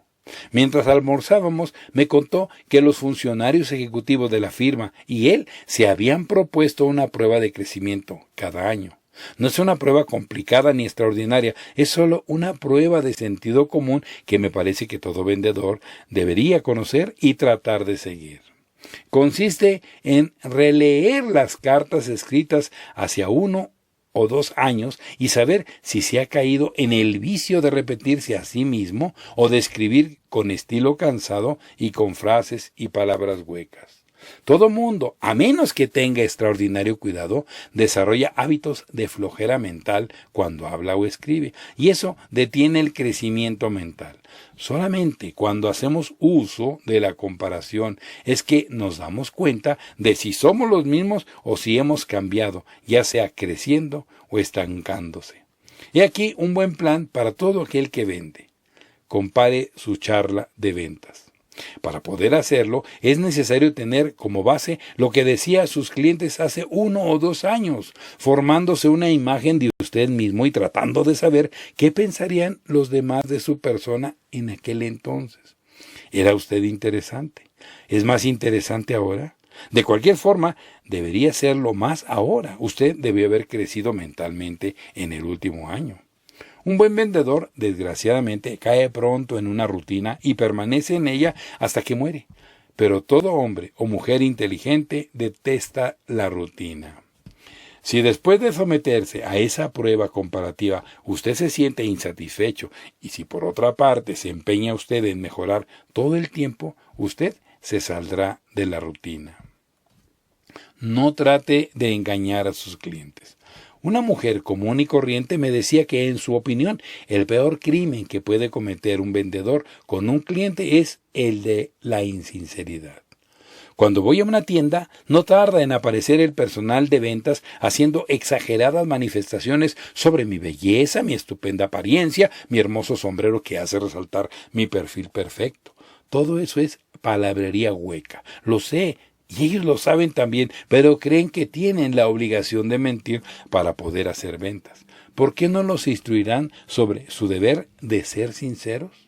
Mientras almorzábamos, me contó que los funcionarios ejecutivos de la firma y él se habían propuesto una prueba de crecimiento cada año. No es una prueba complicada ni extraordinaria, es solo una prueba de sentido común que me parece que todo vendedor debería conocer y tratar de seguir. Consiste en releer las cartas escritas hacia 1 o 2 años y saber si se ha caído en el vicio de repetirse a sí mismo o de escribir con estilo cansado y con frases y palabras huecas. Todo mundo, a menos que tenga extraordinario cuidado, desarrolla hábitos de flojera mental cuando habla o escribe, y eso detiene el crecimiento mental. Solamente cuando hacemos uso de la comparación es que nos damos cuenta de si somos los mismos o si hemos cambiado, ya sea creciendo o estancándose. He aquí un buen plan para todo aquel que vende. Compare su charla de ventas. Para poder hacerlo, es necesario tener como base lo que decía a sus clientes hace 1 o 2 años, formándose una imagen de usted mismo y tratando de saber qué pensarían los demás de su persona en aquel entonces. ¿Era usted interesante? ¿Es más interesante ahora? De cualquier forma, debería serlo más ahora. Usted debió haber crecido mentalmente en el último año. Un buen vendedor, desgraciadamente, cae pronto en una rutina y permanece en ella hasta que muere. Pero todo hombre o mujer inteligente detesta la rutina. Si después de someterse a esa prueba comparativa usted se siente insatisfecho y si por otra parte se empeña usted en mejorar todo el tiempo, usted se saldrá de la rutina. No trate de engañar a sus clientes. Una mujer común y corriente me decía que, en su opinión, el peor crimen que puede cometer un vendedor con un cliente es el de la insinceridad. Cuando voy a una tienda, no tarda en aparecer el personal de ventas haciendo exageradas manifestaciones sobre mi belleza, mi estupenda apariencia, mi hermoso sombrero que hace resaltar mi perfil perfecto. Todo eso es palabrería hueca. Lo sé. Y ellos lo saben también, pero creen que tienen la obligación de mentir para poder hacer ventas. ¿Por qué no los instruirán sobre su deber de ser sinceros?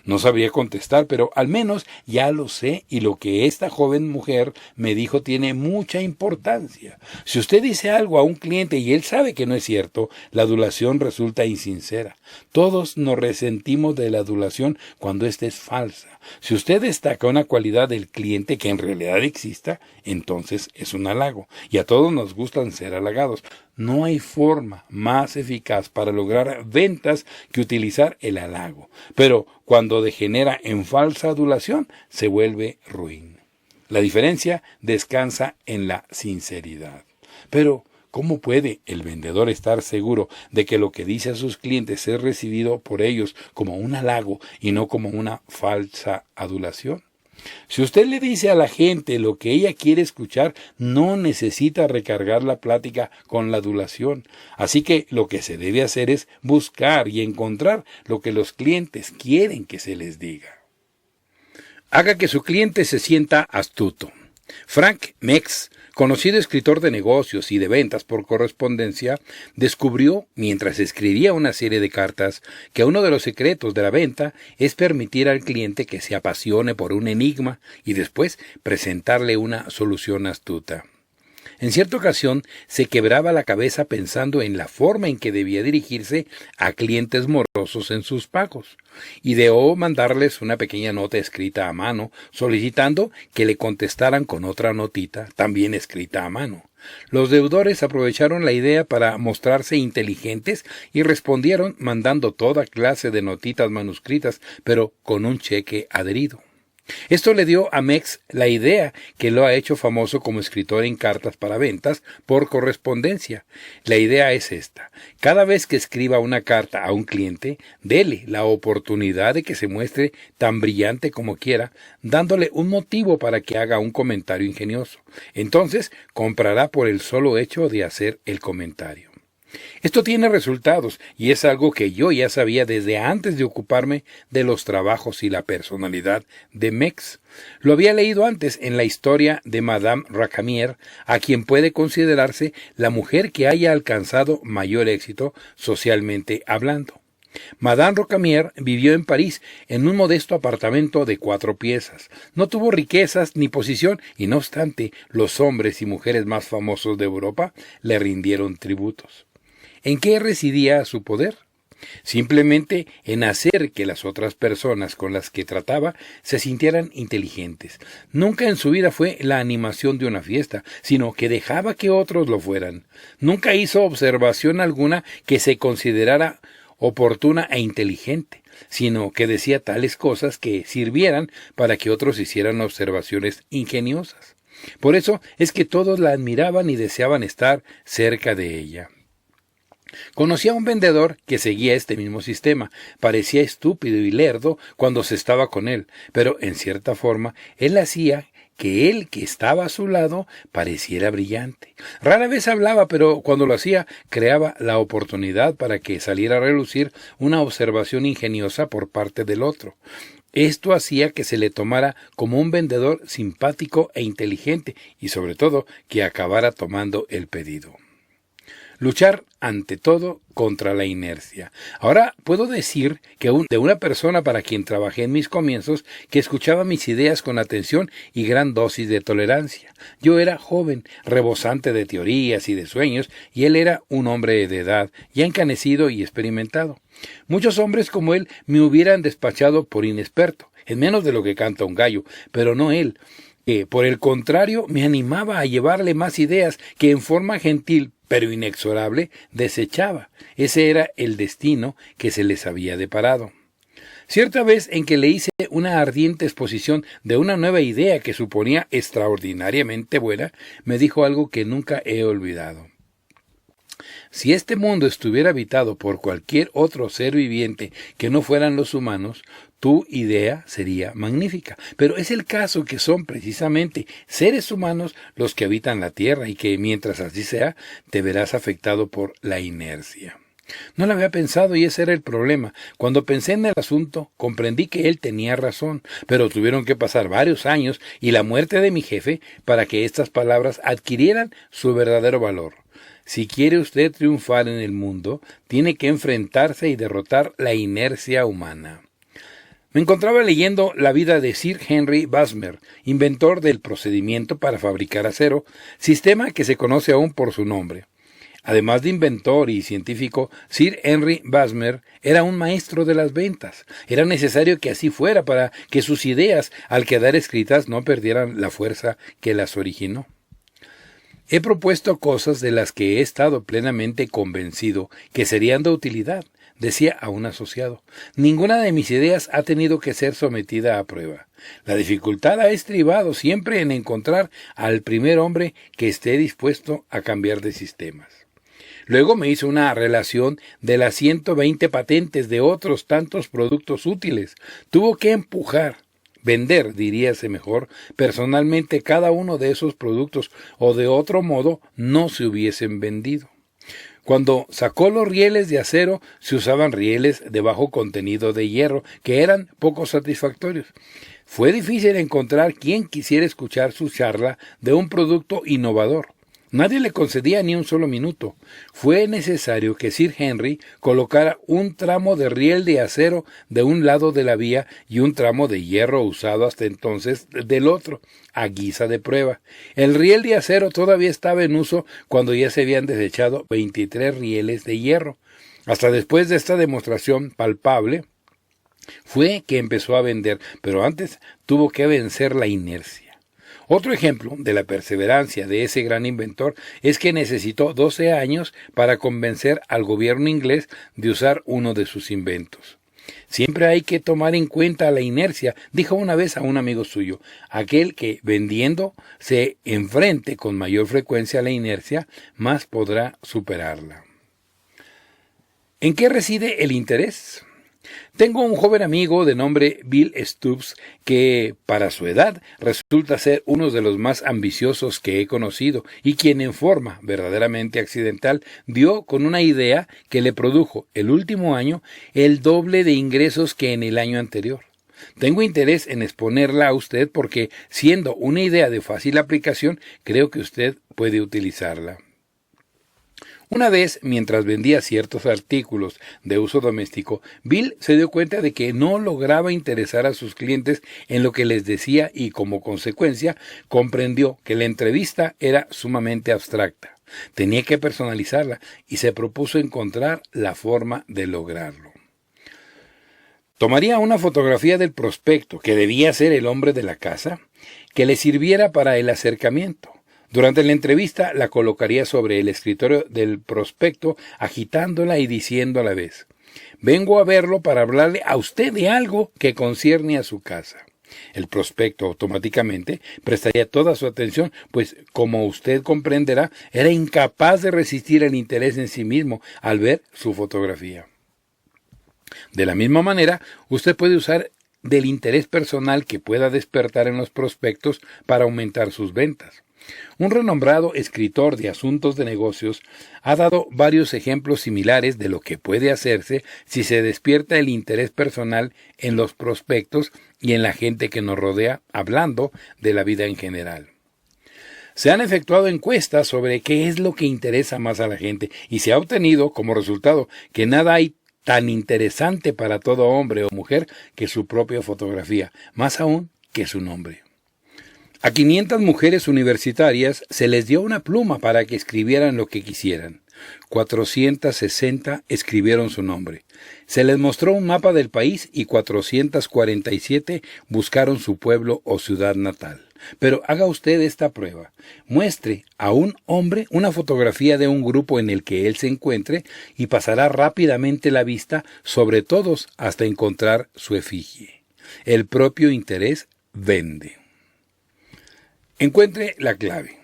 No sabría contestar, pero al menos ya lo sé y lo que esta joven mujer me dijo tiene mucha importancia. Si usted dice algo a un cliente y él sabe que no es cierto, la adulación resulta insincera. Todos nos resentimos de la adulación cuando ésta es falsa. Si usted destaca una cualidad del cliente que en realidad exista, entonces es un halago. Y a todos nos gustan ser halagados. no hay forma más eficaz para lograr ventas que utilizar el halago, pero cuando degenera en falsa adulación, se vuelve ruin. La diferencia descansa en la sinceridad. Pero, ¿cómo puede el vendedor estar seguro de que lo que dice a sus clientes es recibido por ellos como un halago y no como una falsa adulación? Si usted le dice a la gente lo que ella quiere escuchar, no necesita recargar la plática con la adulación. Así que lo que se debe hacer es buscar y encontrar lo que los clientes quieren que se les diga. Haga que su cliente se sienta astuto. Frank Mex, conocido escritor de negocios y de ventas por correspondencia, descubrió, mientras escribía una serie de cartas, que uno de los secretos de la venta es permitir al cliente que se apasione por un enigma y después presentarle una solución astuta. En cierta ocasión se quebraba la cabeza pensando en la forma en que debía dirigirse a clientes morosos en sus pagos. Ideó mandarles una pequeña nota escrita a mano, solicitando que le contestaran con otra notita, también escrita a mano. Los deudores aprovecharon la idea para mostrarse inteligentes y respondieron mandando toda clase de notitas manuscritas, pero con un cheque adherido. Esto le dio a Mex la idea que lo ha hecho famoso como escritor en cartas para ventas por correspondencia. La idea es esta: cada vez que escriba una carta a un cliente, dele la oportunidad de que se muestre tan brillante como quiera, dándole un motivo para que haga un comentario ingenioso. Entonces, comprará por el solo hecho de hacer el comentario. Esto tiene resultados y es algo que yo ya sabía desde antes de ocuparme de los trabajos y la personalidad de Mex. Lo había leído antes en la historia de Madame Racamier, a quien puede considerarse la mujer que haya alcanzado mayor éxito socialmente hablando. Madame Racamier vivió en París en un modesto apartamento de 4 piezas. No tuvo riquezas ni posición y no obstante, los hombres y mujeres más famosos de Europa le rindieron tributos. ¿En qué residía su poder? Simplemente en hacer que las otras personas con las que trataba se sintieran inteligentes. Nunca en su vida fue la animación de una fiesta, sino que dejaba que otros lo fueran. Nunca hizo observación alguna que se considerara oportuna e inteligente, sino que decía tales cosas que sirvieran para que otros hicieran observaciones ingeniosas. Por eso es que todos la admiraban y deseaban estar cerca de ella. Conocí a un vendedor que seguía este mismo sistema. Parecía estúpido y lerdo cuando se estaba con él, pero en cierta forma él hacía que el que estaba a su lado pareciera brillante. Rara vez hablaba, pero cuando lo hacía creaba la oportunidad para que saliera a relucir una observación ingeniosa por parte del otro. Esto hacía que se le tomara como un vendedor simpático e inteligente y sobre todo que acabara tomando el pedido. Luchar, ante todo, contra la inercia. Ahora puedo decir que de una persona para quien trabajé en mis comienzos, que escuchaba mis ideas con atención y gran dosis de tolerancia. Yo era joven, rebosante de teorías y de sueños, y él era un hombre de edad, ya encanecido y experimentado. Muchos hombres como él me hubieran despachado por inexperto, en menos de lo que canta un gallo, pero no él, que por el contrario me animaba a llevarle más ideas que en forma gentil pero inexorable desechaba. Ese era el destino que se les había deparado. Cierta vez en que le hice una ardiente exposición de una nueva idea que suponía extraordinariamente buena, me dijo algo que nunca he olvidado. Si este mundo estuviera habitado por cualquier otro ser viviente que no fueran los humanos, tu idea sería magnífica. Pero es el caso que son precisamente seres humanos los que habitan la Tierra y que, mientras así sea, te verás afectado por la inercia. No lo había pensado y ese era el problema. Cuando pensé en el asunto, comprendí que él tenía razón, pero tuvieron que pasar varios años y la muerte de mi jefe para que estas palabras adquirieran su verdadero valor. Si quiere usted triunfar en el mundo, tiene que enfrentarse y derrotar la inercia humana. Me encontraba leyendo la vida de Sir Henry Bessemer, inventor del procedimiento para fabricar acero, sistema que se conoce aún por su nombre. Además de inventor y científico, Sir Henry Bessemer era un maestro de las ventas. Era necesario que así fuera para que sus ideas, al quedar escritas, no perdieran la fuerza que las originó. He propuesto cosas de las que he estado plenamente convencido que serían de utilidad, decía a un asociado. Ninguna de mis ideas ha tenido que ser sometida a prueba. La dificultad ha estribado siempre en encontrar al primer hombre que esté dispuesto a cambiar de sistemas. Luego me hizo una relación de las 120 patentes de otros tantos productos útiles. Tuvo que vender, diríase mejor, personalmente cada uno de esos productos, o de otro modo no se hubiesen vendido. Cuando sacó los rieles de acero, se usaban rieles de bajo contenido de hierro, que eran poco satisfactorios. Fue difícil encontrar quien quisiera escuchar su charla de un producto innovador. Nadie le concedía ni un solo minuto. Fue necesario que Sir Henry colocara un tramo de riel de acero de un lado de la vía y un tramo de hierro usado hasta entonces del otro, a guisa de prueba. El riel de acero todavía estaba en uso cuando ya se habían desechado 23 rieles de hierro. Hasta después de esta demostración palpable fue que empezó a vender, pero antes tuvo que vencer la inercia. Otro ejemplo de la perseverancia de ese gran inventor es que necesitó 12 años para convencer al gobierno inglés de usar uno de sus inventos. Siempre hay que tomar en cuenta la inercia, dijo una vez a un amigo suyo. Aquel que, vendiendo, se enfrente con mayor frecuencia a la inercia, más podrá superarla. ¿En qué reside el interés? Tengo un joven amigo de nombre Bill Stubbs que, para su edad, resulta ser uno de los más ambiciosos que he conocido y quien en forma verdaderamente accidental dio con una idea que le produjo el último año el doble de ingresos que en el año anterior. Tengo interés en exponerla a usted porque, siendo una idea de fácil aplicación, creo que usted puede utilizarla. Una vez, mientras vendía ciertos artículos de uso doméstico, Bill se dio cuenta de que no lograba interesar a sus clientes en lo que les decía y, como consecuencia, comprendió que la entrevista era sumamente abstracta. Tenía que personalizarla y se propuso encontrar la forma de lograrlo. Tomaría una fotografía del prospecto, que debía ser el hombre de la casa, que le sirviera para el acercamiento. Durante la entrevista la colocaría sobre el escritorio del prospecto, agitándola y diciendo a la vez: «Vengo a verlo para hablarle a usted de algo que concierne a su casa». El prospecto automáticamente prestaría toda su atención, pues, como usted comprenderá, era incapaz de resistir el interés en sí mismo al ver su fotografía. De la misma manera, usted puede usar del interés personal que pueda despertar en los prospectos para aumentar sus ventas. Un renombrado escritor de asuntos de negocios ha dado varios ejemplos similares de lo que puede hacerse si se despierta el interés personal en los prospectos y en la gente que nos rodea, hablando de la vida en general. Se han efectuado encuestas sobre qué es lo que interesa más a la gente y se ha obtenido como resultado que nada hay tan interesante para todo hombre o mujer que su propia fotografía, más aún que su nombre. A 500 mujeres universitarias se les dio una pluma para que escribieran lo que quisieran. 460 escribieron su nombre. Se les mostró un mapa del país y 447 buscaron su pueblo o ciudad natal. Pero haga usted esta prueba. Muestre a un hombre una fotografía de un grupo en el que él se encuentre y pasará rápidamente la vista sobre todos hasta encontrar su efigie. El propio interés vende. Encuentre la clave.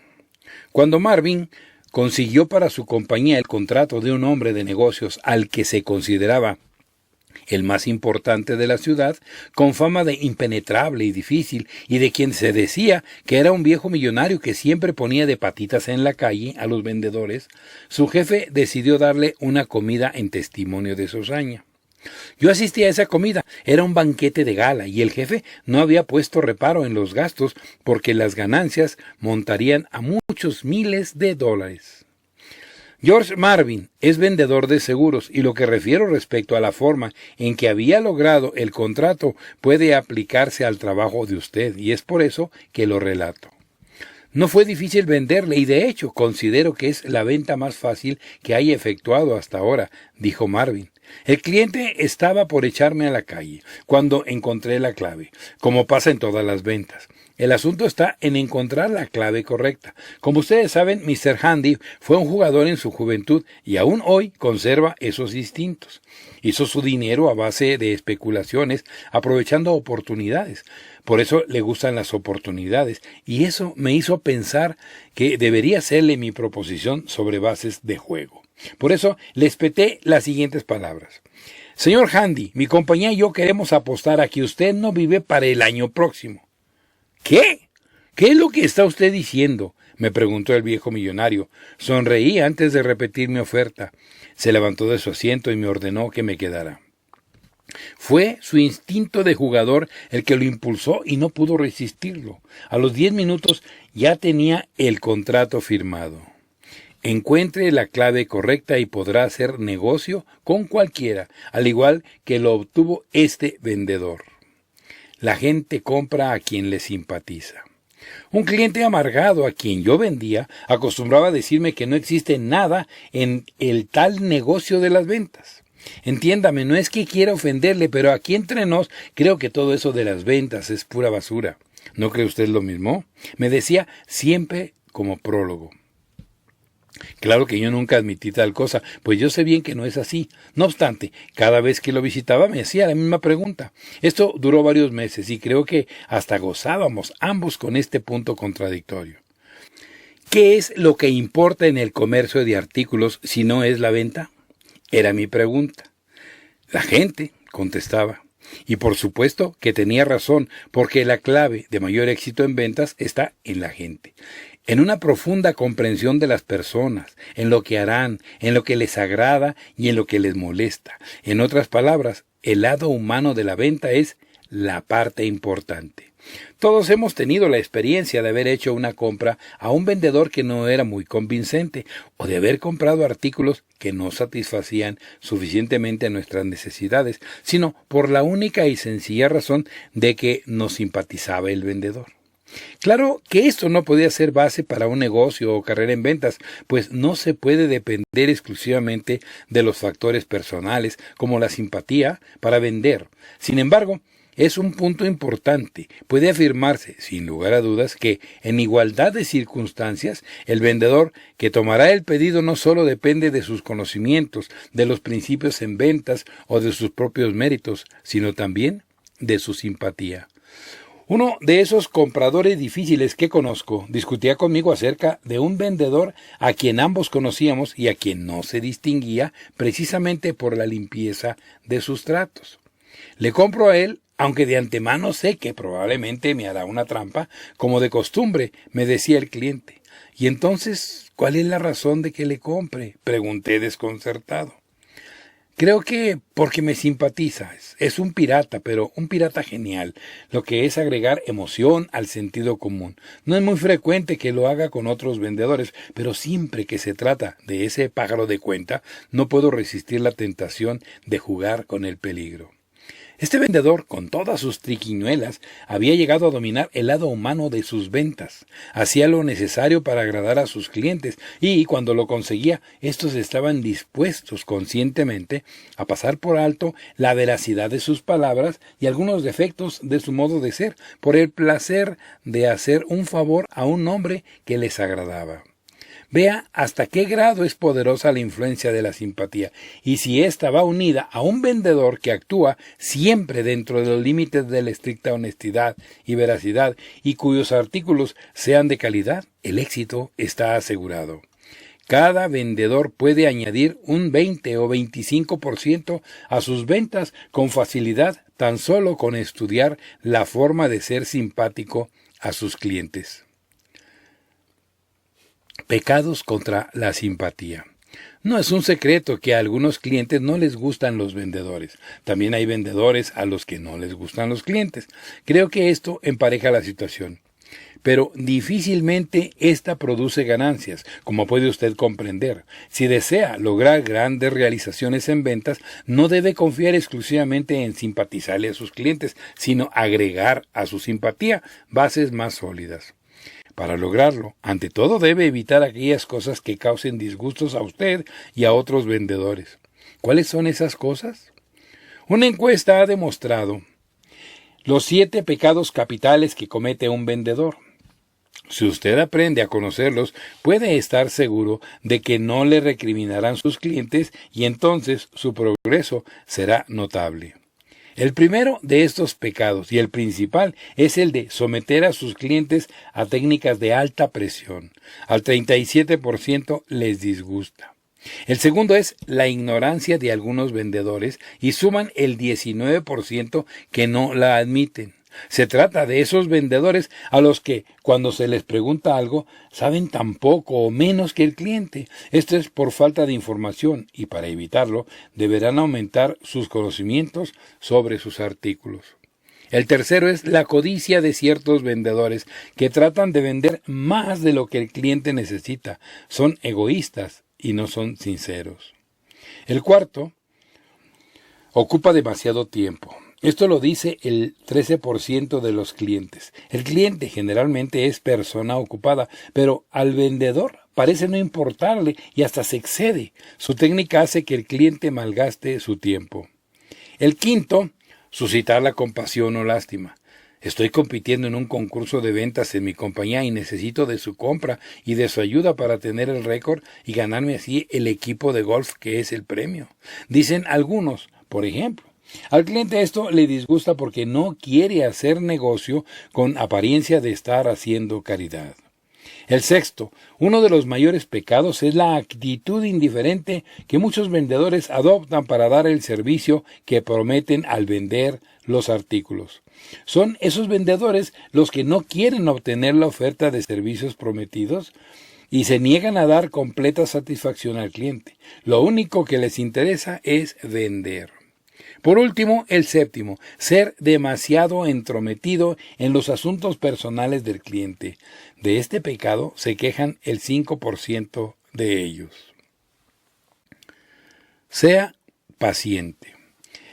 Cuando Marvin consiguió para su compañía el contrato de un hombre de negocios al que se consideraba el más importante de la ciudad, con fama de impenetrable y difícil, y de quien se decía que era un viejo millonario que siempre ponía de patitas en la calle a los vendedores, su jefe decidió darle una comida en testimonio de su hazaña. Yo asistí a esa comida, era un banquete de gala y el jefe no había puesto reparo en los gastos porque las ganancias montarían a muchos miles de dólares. George Marvin es vendedor de seguros y lo que refiero respecto a la forma en que había logrado el contrato puede aplicarse al trabajo de usted y es por eso que lo relato. No fue difícil venderle y de hecho considero que es la venta más fácil que haya efectuado hasta ahora, dijo Marvin. El cliente estaba por echarme a la calle cuando encontré la clave, como pasa en todas las ventas. El asunto está en encontrar la clave correcta. Como ustedes saben, Mr. Handy fue un jugador en su juventud y aún hoy conserva esos instintos. Hizo su dinero a base de especulaciones, aprovechando oportunidades. Por eso le gustan las oportunidades, y eso me hizo pensar que debería hacerle mi proposición sobre bases de juego. Por eso les peté las siguientes palabras. Señor Handy, mi compañía y yo queremos apostar a que usted no vive para el año próximo. ¿Qué? ¿Qué es lo que está usted diciendo?, me preguntó el viejo millonario. Sonreí antes de repetir mi oferta. Se levantó de su asiento y me ordenó que me quedara. Fue su instinto de jugador el que lo impulsó y no pudo resistirlo. A los 10 minutos ya tenía el contrato firmado. Encuentre la clave correcta y podrá hacer negocio con cualquiera, al igual que lo obtuvo este vendedor. La gente compra a quien le simpatiza. Un cliente amargado a quien yo vendía acostumbraba a decirme que no existe nada en el tal negocio de las ventas. Entiéndame, no es que quiera ofenderle, pero aquí entre nos creo que todo eso de las ventas es pura basura. ¿No cree usted lo mismo?, me decía siempre como prólogo. Claro que yo nunca admití tal cosa, pues yo sé bien que no es así. No obstante, cada vez que lo visitaba me hacía la misma pregunta. Esto duró varios meses y creo que hasta gozábamos ambos con este punto contradictorio. ¿Qué es lo que importa en el comercio de artículos si no es la venta?, era mi pregunta. La gente, contestaba. Y por supuesto que tenía razón, porque la clave de mayor éxito en ventas está en la gente. En una profunda comprensión de las personas, en lo que harán, en lo que les agrada y en lo que les molesta. En otras palabras, el lado humano de la venta es la parte importante. Todos hemos tenido la experiencia de haber hecho una compra a un vendedor que no era muy convincente o de haber comprado artículos que no satisfacían suficientemente nuestras necesidades, sino por la única y sencilla razón de que nos simpatizaba el vendedor. Claro que esto no podía ser base para un negocio o carrera en ventas, pues no se puede depender exclusivamente de los factores personales como la simpatía para vender. Sin embargo, es un punto importante. Puede afirmarse, sin lugar a dudas, que en igualdad de circunstancias, el vendedor que tomará el pedido no solo depende de sus conocimientos, de los principios en ventas o de sus propios méritos, sino también de su simpatía. Uno de esos compradores difíciles que conozco discutía conmigo acerca de un vendedor a quien ambos conocíamos y a quien no se distinguía precisamente por la limpieza de sus tratos. Le compro a él, aunque de antemano sé que probablemente me hará una trampa, como de costumbre, me decía el cliente. ¿Y entonces cuál es la razón de que le compre?, pregunté desconcertado. Creo que porque me simpatiza. Es un pirata, pero un pirata genial, lo que es agregar emoción al sentido común. No es muy frecuente que lo haga con otros vendedores, pero siempre que se trata de ese pájaro de cuenta, no puedo resistir la tentación de jugar con el peligro. Este vendedor, con todas sus triquiñuelas, había llegado a dominar el lado humano de sus ventas. Hacía lo necesario para agradar a sus clientes y, cuando lo conseguía, estos estaban dispuestos conscientemente a pasar por alto la veracidad de sus palabras y algunos defectos de su modo de ser, por el placer de hacer un favor a un hombre que les agradaba. Vea hasta qué grado es poderosa la influencia de la simpatía, y si ésta va unida a un vendedor que actúa siempre dentro de los límites de la estricta honestidad y veracidad, y cuyos artículos sean de calidad, el éxito está asegurado. Cada vendedor puede añadir un 20 o 25% a sus ventas con facilidad, tan solo con estudiar la forma de ser simpático a sus clientes. Pecados contra la simpatía. No es un secreto que a algunos clientes no les gustan los vendedores. También hay vendedores a los que no les gustan los clientes. Creo que esto empareja la situación. Pero difícilmente esta produce ganancias, como puede usted comprender. Si desea lograr grandes realizaciones en ventas, no debe confiar exclusivamente en simpatizarle a sus clientes, sino agregar a su simpatía bases más sólidas. Para lograrlo, ante todo debe evitar aquellas cosas que causen disgustos a usted y a otros vendedores. ¿Cuáles son esas cosas? Una encuesta ha demostrado los 7 pecados capitales que comete un vendedor. Si usted aprende a conocerlos, puede estar seguro de que no le recriminarán sus clientes y entonces su progreso será notable. El primero de estos pecados, y el principal, es el de someter a sus clientes a técnicas de alta presión. Al 37% les disgusta. El segundo es la ignorancia de algunos vendedores y suman el 19% que no la admiten. Se trata de esos vendedores a los que, cuando se les pregunta algo, saben tan poco o menos que el cliente. Esto es por falta de información y para evitarlo deberán aumentar sus conocimientos sobre sus artículos. El tercero es la codicia de ciertos vendedores que tratan de vender más de lo que el cliente necesita. Son egoístas y no son sinceros. El cuarto ocupa demasiado tiempo. Esto lo dice el 13% de los clientes. El cliente generalmente es persona ocupada, pero al vendedor parece no importarle y hasta se excede. Su técnica hace que el cliente malgaste su tiempo. El quinto, suscitar la compasión o lástima. Estoy compitiendo en un concurso de ventas en mi compañía y necesito de su compra y de su ayuda para tener el récord y ganarme así el equipo de golf que es el premio. Dicen algunos, por ejemplo. Al cliente esto le disgusta porque no quiere hacer negocio con apariencia de estar haciendo caridad. El sexto, uno de los mayores pecados es la actitud indiferente que muchos vendedores adoptan para dar el servicio que prometen al vender los artículos. Son esos vendedores los que no quieren obtener la oferta de servicios prometidos y se niegan a dar completa satisfacción al cliente. Lo único que les interesa es vender. Por último, el séptimo, ser demasiado entrometido en los asuntos personales del cliente. De este pecado se quejan el 5% de ellos. Sea paciente.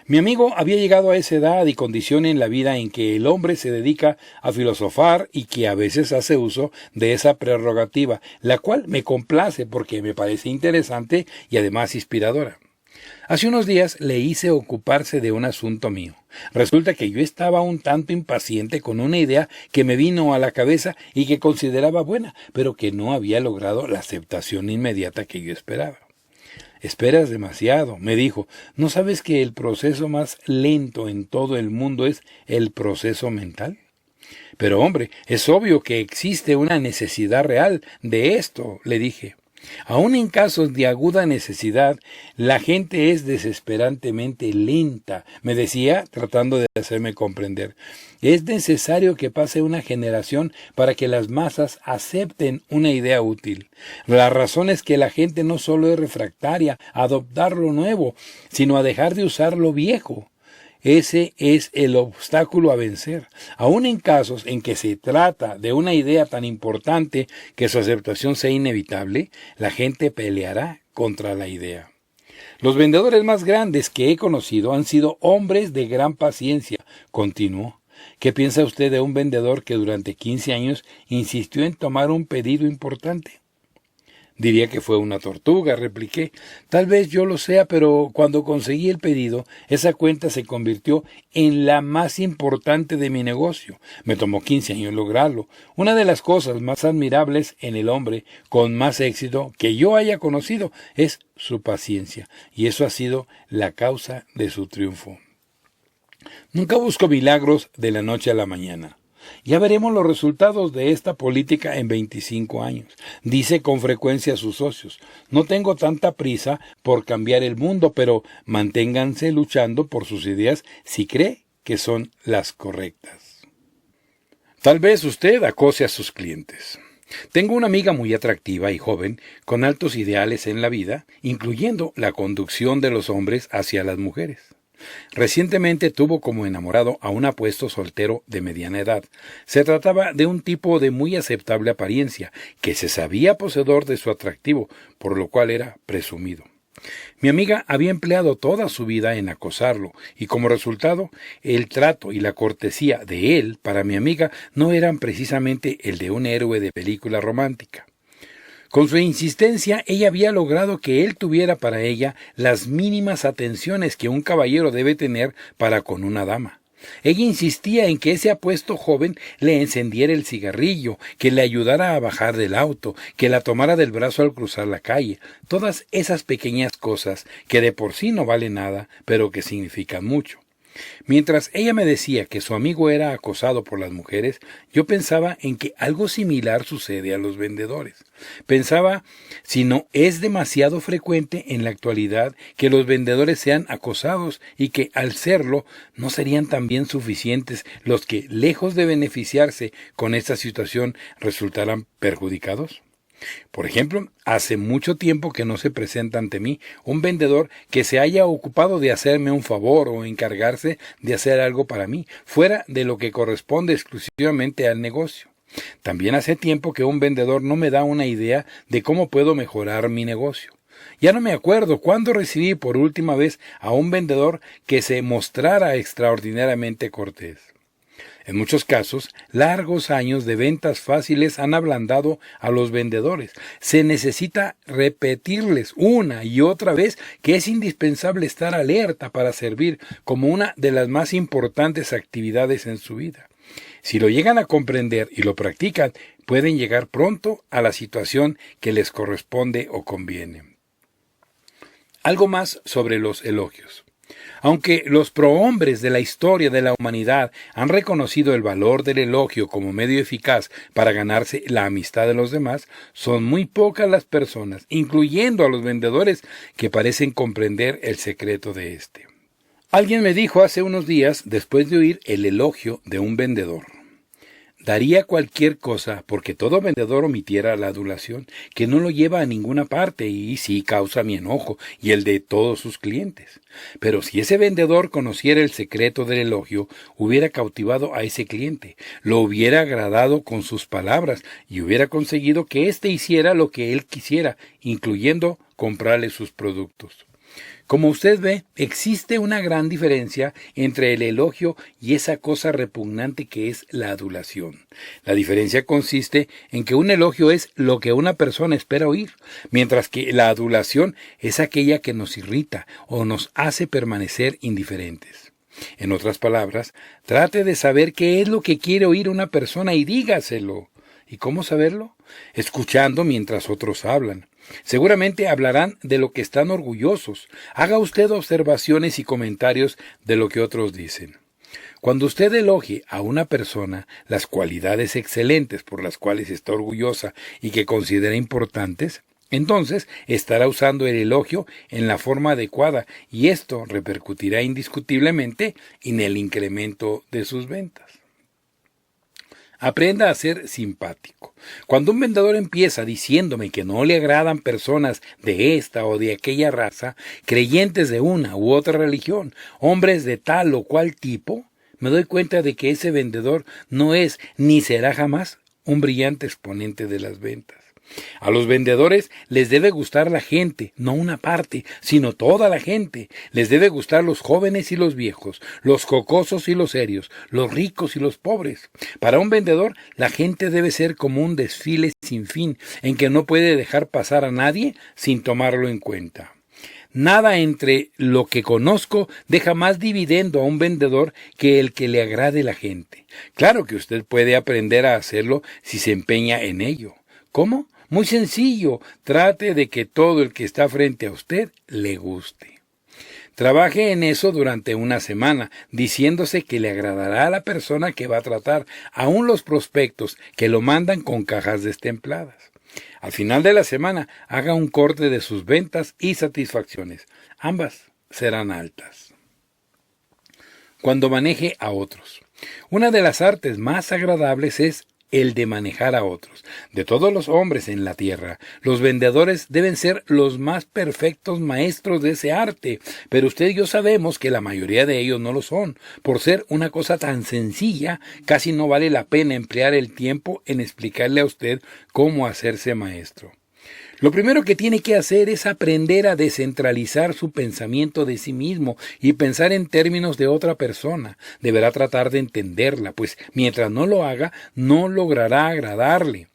Mi amigo había llegado a esa edad y condición en la vida en que el hombre se dedica a filosofar y que a veces hace uso de esa prerrogativa, la cual me complace porque me parece interesante y además inspiradora. Hace unos días le hice ocuparse de un asunto mío. Resulta que yo estaba un tanto impaciente con una idea que me vino a la cabeza y que consideraba buena, pero que no había logrado la aceptación inmediata que yo esperaba. Esperas demasiado, me dijo. ¿No sabes que el proceso más lento en todo el mundo es el proceso mental? Pero hombre, es obvio que existe una necesidad real de esto, le dije. Aún en casos de aguda necesidad, la gente es desesperantemente lenta, me decía, tratando de hacerme comprender. Es necesario que pase una generación para que las masas acepten una idea útil. La razón es que la gente no solo es refractaria a adoptar lo nuevo, sino a dejar de usar lo viejo. Ese es el obstáculo a vencer, aun en casos en que se trata de una idea tan importante que su aceptación sea inevitable, la gente peleará contra la idea. Los vendedores más grandes que he conocido han sido hombres de gran paciencia, continuó. ¿Qué piensa usted de un vendedor que durante 15 años insistió en tomar un pedido importante? Diría que fue una tortuga, repliqué. Tal vez yo lo sea, pero cuando conseguí el pedido, esa cuenta se convirtió en la más importante de mi negocio. Me tomó 15 años lograrlo. Una de las cosas más admirables en el hombre con más éxito que yo haya conocido es su paciencia, y eso ha sido la causa de su triunfo. Nunca busco milagros de la noche a la mañana. Ya veremos los resultados de esta política en 25 años. Dice con frecuencia a sus socios, no tengo tanta prisa por cambiar el mundo, pero manténganse luchando por sus ideas si cree que son las correctas. Tal vez usted acose a sus clientes. Tengo una amiga muy atractiva y joven, con altos ideales en la vida, incluyendo la conducción de los hombres hacia las mujeres. Recientemente tuvo como enamorado a un apuesto soltero de mediana edad. Se trataba de un tipo de muy aceptable apariencia, que se sabía poseedor de su atractivo, por lo cual era presumido. Mi amiga había empleado toda su vida en acosarlo, y como resultado, el trato y la cortesía de él para mi amiga no eran precisamente el de un héroe de película romántica. Con su insistencia, ella había logrado que él tuviera para ella las mínimas atenciones que un caballero debe tener para con una dama. Ella insistía en que ese apuesto joven le encendiera el cigarrillo, que le ayudara a bajar del auto, que la tomara del brazo al cruzar la calle. Todas esas pequeñas cosas que de por sí no valen nada, pero que significan mucho. Mientras ella me decía que su amigo era acosado por las mujeres, yo pensaba en que algo similar sucede a los vendedores. Pensaba si no es demasiado frecuente en la actualidad que los vendedores sean acosados y que al serlo no serían también suficientes los que, lejos de beneficiarse con esta situación, resultaran perjudicados. Por ejemplo, hace mucho tiempo que no se presenta ante mí un vendedor que se haya ocupado de hacerme un favor o encargarse de hacer algo para mí, fuera de lo que corresponde exclusivamente al negocio. También hace tiempo que un vendedor no me da una idea de cómo puedo mejorar mi negocio. Ya no me acuerdo cuándo recibí por última vez a un vendedor que se mostrara extraordinariamente cortés. En muchos casos, largos años de ventas fáciles han ablandado a los vendedores. Se necesita repetirles una y otra vez que es indispensable estar alerta para servir como una de las más importantes actividades en su vida. Si lo llegan a comprender y lo practican, pueden llegar pronto a la situación que les corresponde o conviene. Algo más sobre los elogios. Aunque los prohombres de la historia de la humanidad han reconocido el valor del elogio como medio eficaz para ganarse la amistad de los demás, son muy pocas las personas, incluyendo a los vendedores, que parecen comprender el secreto de este. Alguien me dijo hace unos días, después de oír el elogio de un vendedor: daría cualquier cosa porque todo vendedor omitiera la adulación, que no lo lleva a ninguna parte y sí causa mi enojo y el de todos sus clientes. Pero si ese vendedor conociera el secreto del elogio, hubiera cautivado a ese cliente, lo hubiera agradado con sus palabras y hubiera conseguido que éste hiciera lo que él quisiera, incluyendo comprarle sus productos. Como usted ve, existe una gran diferencia entre el elogio y esa cosa repugnante que es la adulación. La diferencia consiste en que un elogio es lo que una persona espera oír, mientras que la adulación es aquella que nos irrita o nos hace permanecer indiferentes. En otras palabras, trate de saber qué es lo que quiere oír una persona y dígaselo. ¿Y cómo saberlo? Escuchando mientras otros hablan. Seguramente hablarán de lo que están orgullosos. Haga usted observaciones y comentarios de lo que otros dicen. Cuando usted elogie a una persona las cualidades excelentes por las cuales está orgullosa y que considera importantes, entonces estará usando el elogio en la forma adecuada y esto repercutirá indiscutiblemente en el incremento de sus ventas. Aprenda a ser simpático. Cuando un vendedor empieza diciéndome que no le agradan personas de esta o de aquella raza, creyentes de una u otra religión, hombres de tal o cual tipo, me doy cuenta de que ese vendedor no es ni será jamás un brillante exponente de las ventas. A los vendedores les debe gustar la gente, no una parte, sino toda la gente. Les debe gustar los jóvenes y los viejos, los jocosos y los serios, los ricos y los pobres. Para un vendedor, la gente debe ser como un desfile sin fin, en que no puede dejar pasar a nadie sin tomarlo en cuenta. Nada entre lo que conozco deja más dividendo a un vendedor que el que le agrade la gente. Claro que usted puede aprender a hacerlo si se empeña en ello. ¿Cómo? Muy sencillo, trate de que todo el que está frente a usted le guste. Trabaje en eso durante una semana, diciéndose que le agradará a la persona que va a tratar, aun los prospectos que lo mandan con cajas destempladas. Al final de la semana, haga un corte de sus ventas y satisfacciones. Ambas serán altas. Cuando maneje a otros. Una de las artes más agradables es el de manejar a otros. De todos los hombres en la tierra, los vendedores deben ser los más perfectos maestros de ese arte, pero usted y yo sabemos que la mayoría de ellos no lo son. Por ser una cosa tan sencilla, casi no vale la pena emplear el tiempo en explicarle a usted cómo hacerse maestro. Lo primero que tiene que hacer es aprender a descentralizar su pensamiento de sí mismo y pensar en términos de otra persona. Deberá tratar de entenderla, pues mientras no lo haga, no logrará agradarle.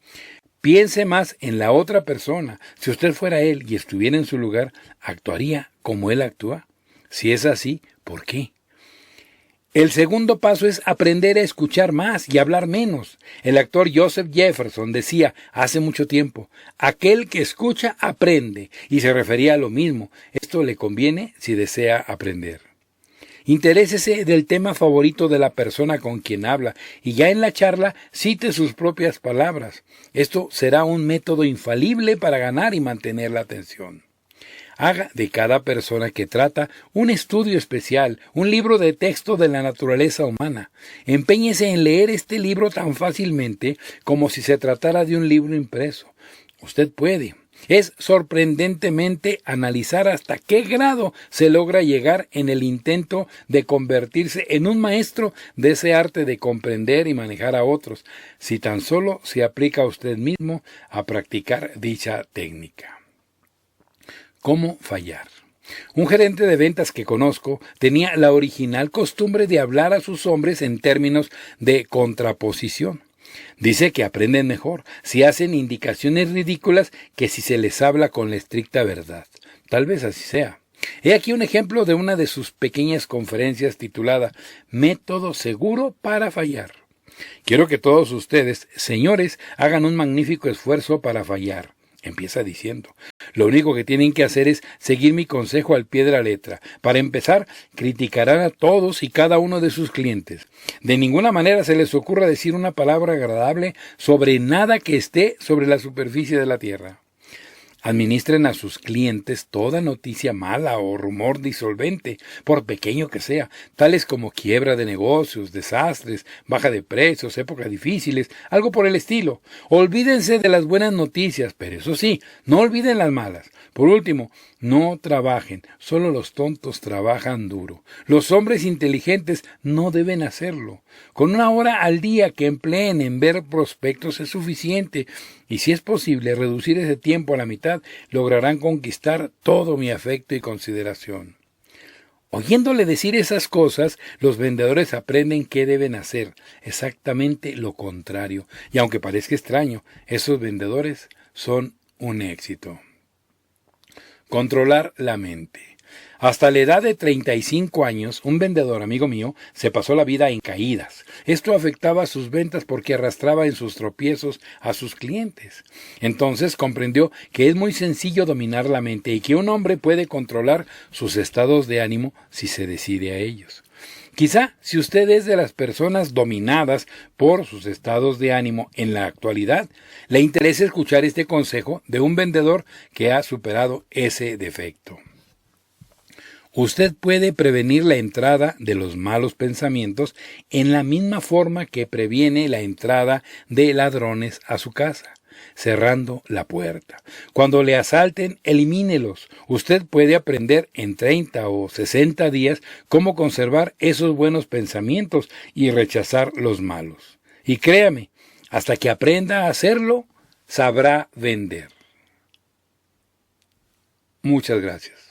Piense más en la otra persona. Si usted fuera él y estuviera en su lugar, ¿actuaría como él actúa? Si es así, ¿por qué? El segundo paso es aprender a escuchar más y hablar menos. El actor Joseph Jefferson decía hace mucho tiempo, aquel que escucha aprende, y se refería a lo mismo. Esto le conviene si desea aprender. Interésese del tema favorito de la persona con quien habla y ya en la charla cite sus propias palabras. Esto será un método infalible para ganar y mantener la atención. Haga de cada persona que trata un estudio especial, un libro de texto de la naturaleza humana. Empeñese en leer este libro tan fácilmente como si se tratara de un libro impreso. Usted puede. Es sorprendentemente analizar hasta qué grado se logra llegar en el intento de convertirse en un maestro de ese arte de comprender y manejar a otros, si tan solo se aplica a usted mismo a practicar dicha técnica. ¿Cómo fallar? Un gerente de ventas que conozco tenía la original costumbre de hablar a sus hombres en términos de contraposición. Dice que aprenden mejor si hacen indicaciones ridículas que si se les habla con la estricta verdad. Tal vez así sea. He aquí un ejemplo de una de sus pequeñas conferencias titulada Método seguro para fallar. Quiero que todos ustedes, señores, hagan un magnífico esfuerzo para fallar. Empieza diciendo, lo único que tienen que hacer es seguir mi consejo al pie de la letra. Para empezar, criticarán a todos y cada uno de sus clientes. De ninguna manera se les ocurra decir una palabra agradable sobre nada que esté sobre la superficie de la tierra. Administren a sus clientes toda noticia mala o rumor disolvente, por pequeño que sea, tales como quiebra de negocios, desastres, baja de precios, épocas difíciles, algo por el estilo. Olvídense de las buenas noticias, pero eso sí, no olviden las malas. Por último, no trabajen, solo los tontos trabajan duro. Los hombres inteligentes no deben hacerlo. Con 1 hora al día que empleen en ver prospectos es suficiente, y si es posible reducir ese tiempo a la mitad, lograrán conquistar todo mi afecto y consideración. Oyéndole decir esas cosas, los vendedores aprenden qué deben hacer, exactamente lo contrario, y aunque parezca extraño, esos vendedores son un éxito. Controlar la mente. Hasta la edad de 35 años, un vendedor amigo mío se pasó la vida en caídas. Esto afectaba sus ventas porque arrastraba en sus tropiezos a sus clientes. Entonces comprendió que es muy sencillo dominar la mente y que un hombre puede controlar sus estados de ánimo si se decide a ellos. Quizá si usted es de las personas dominadas por sus estados de ánimo en la actualidad, le interesa escuchar este consejo de un vendedor que ha superado ese defecto. Usted puede prevenir la entrada de los malos pensamientos en la misma forma que previene la entrada de ladrones a su casa, cerrando la puerta. Cuando le asalten, elimínelos. Usted puede aprender en 30 o 60 días cómo conservar esos buenos pensamientos y rechazar los malos. Y créame, hasta que aprenda a hacerlo, sabrá vender. Muchas gracias.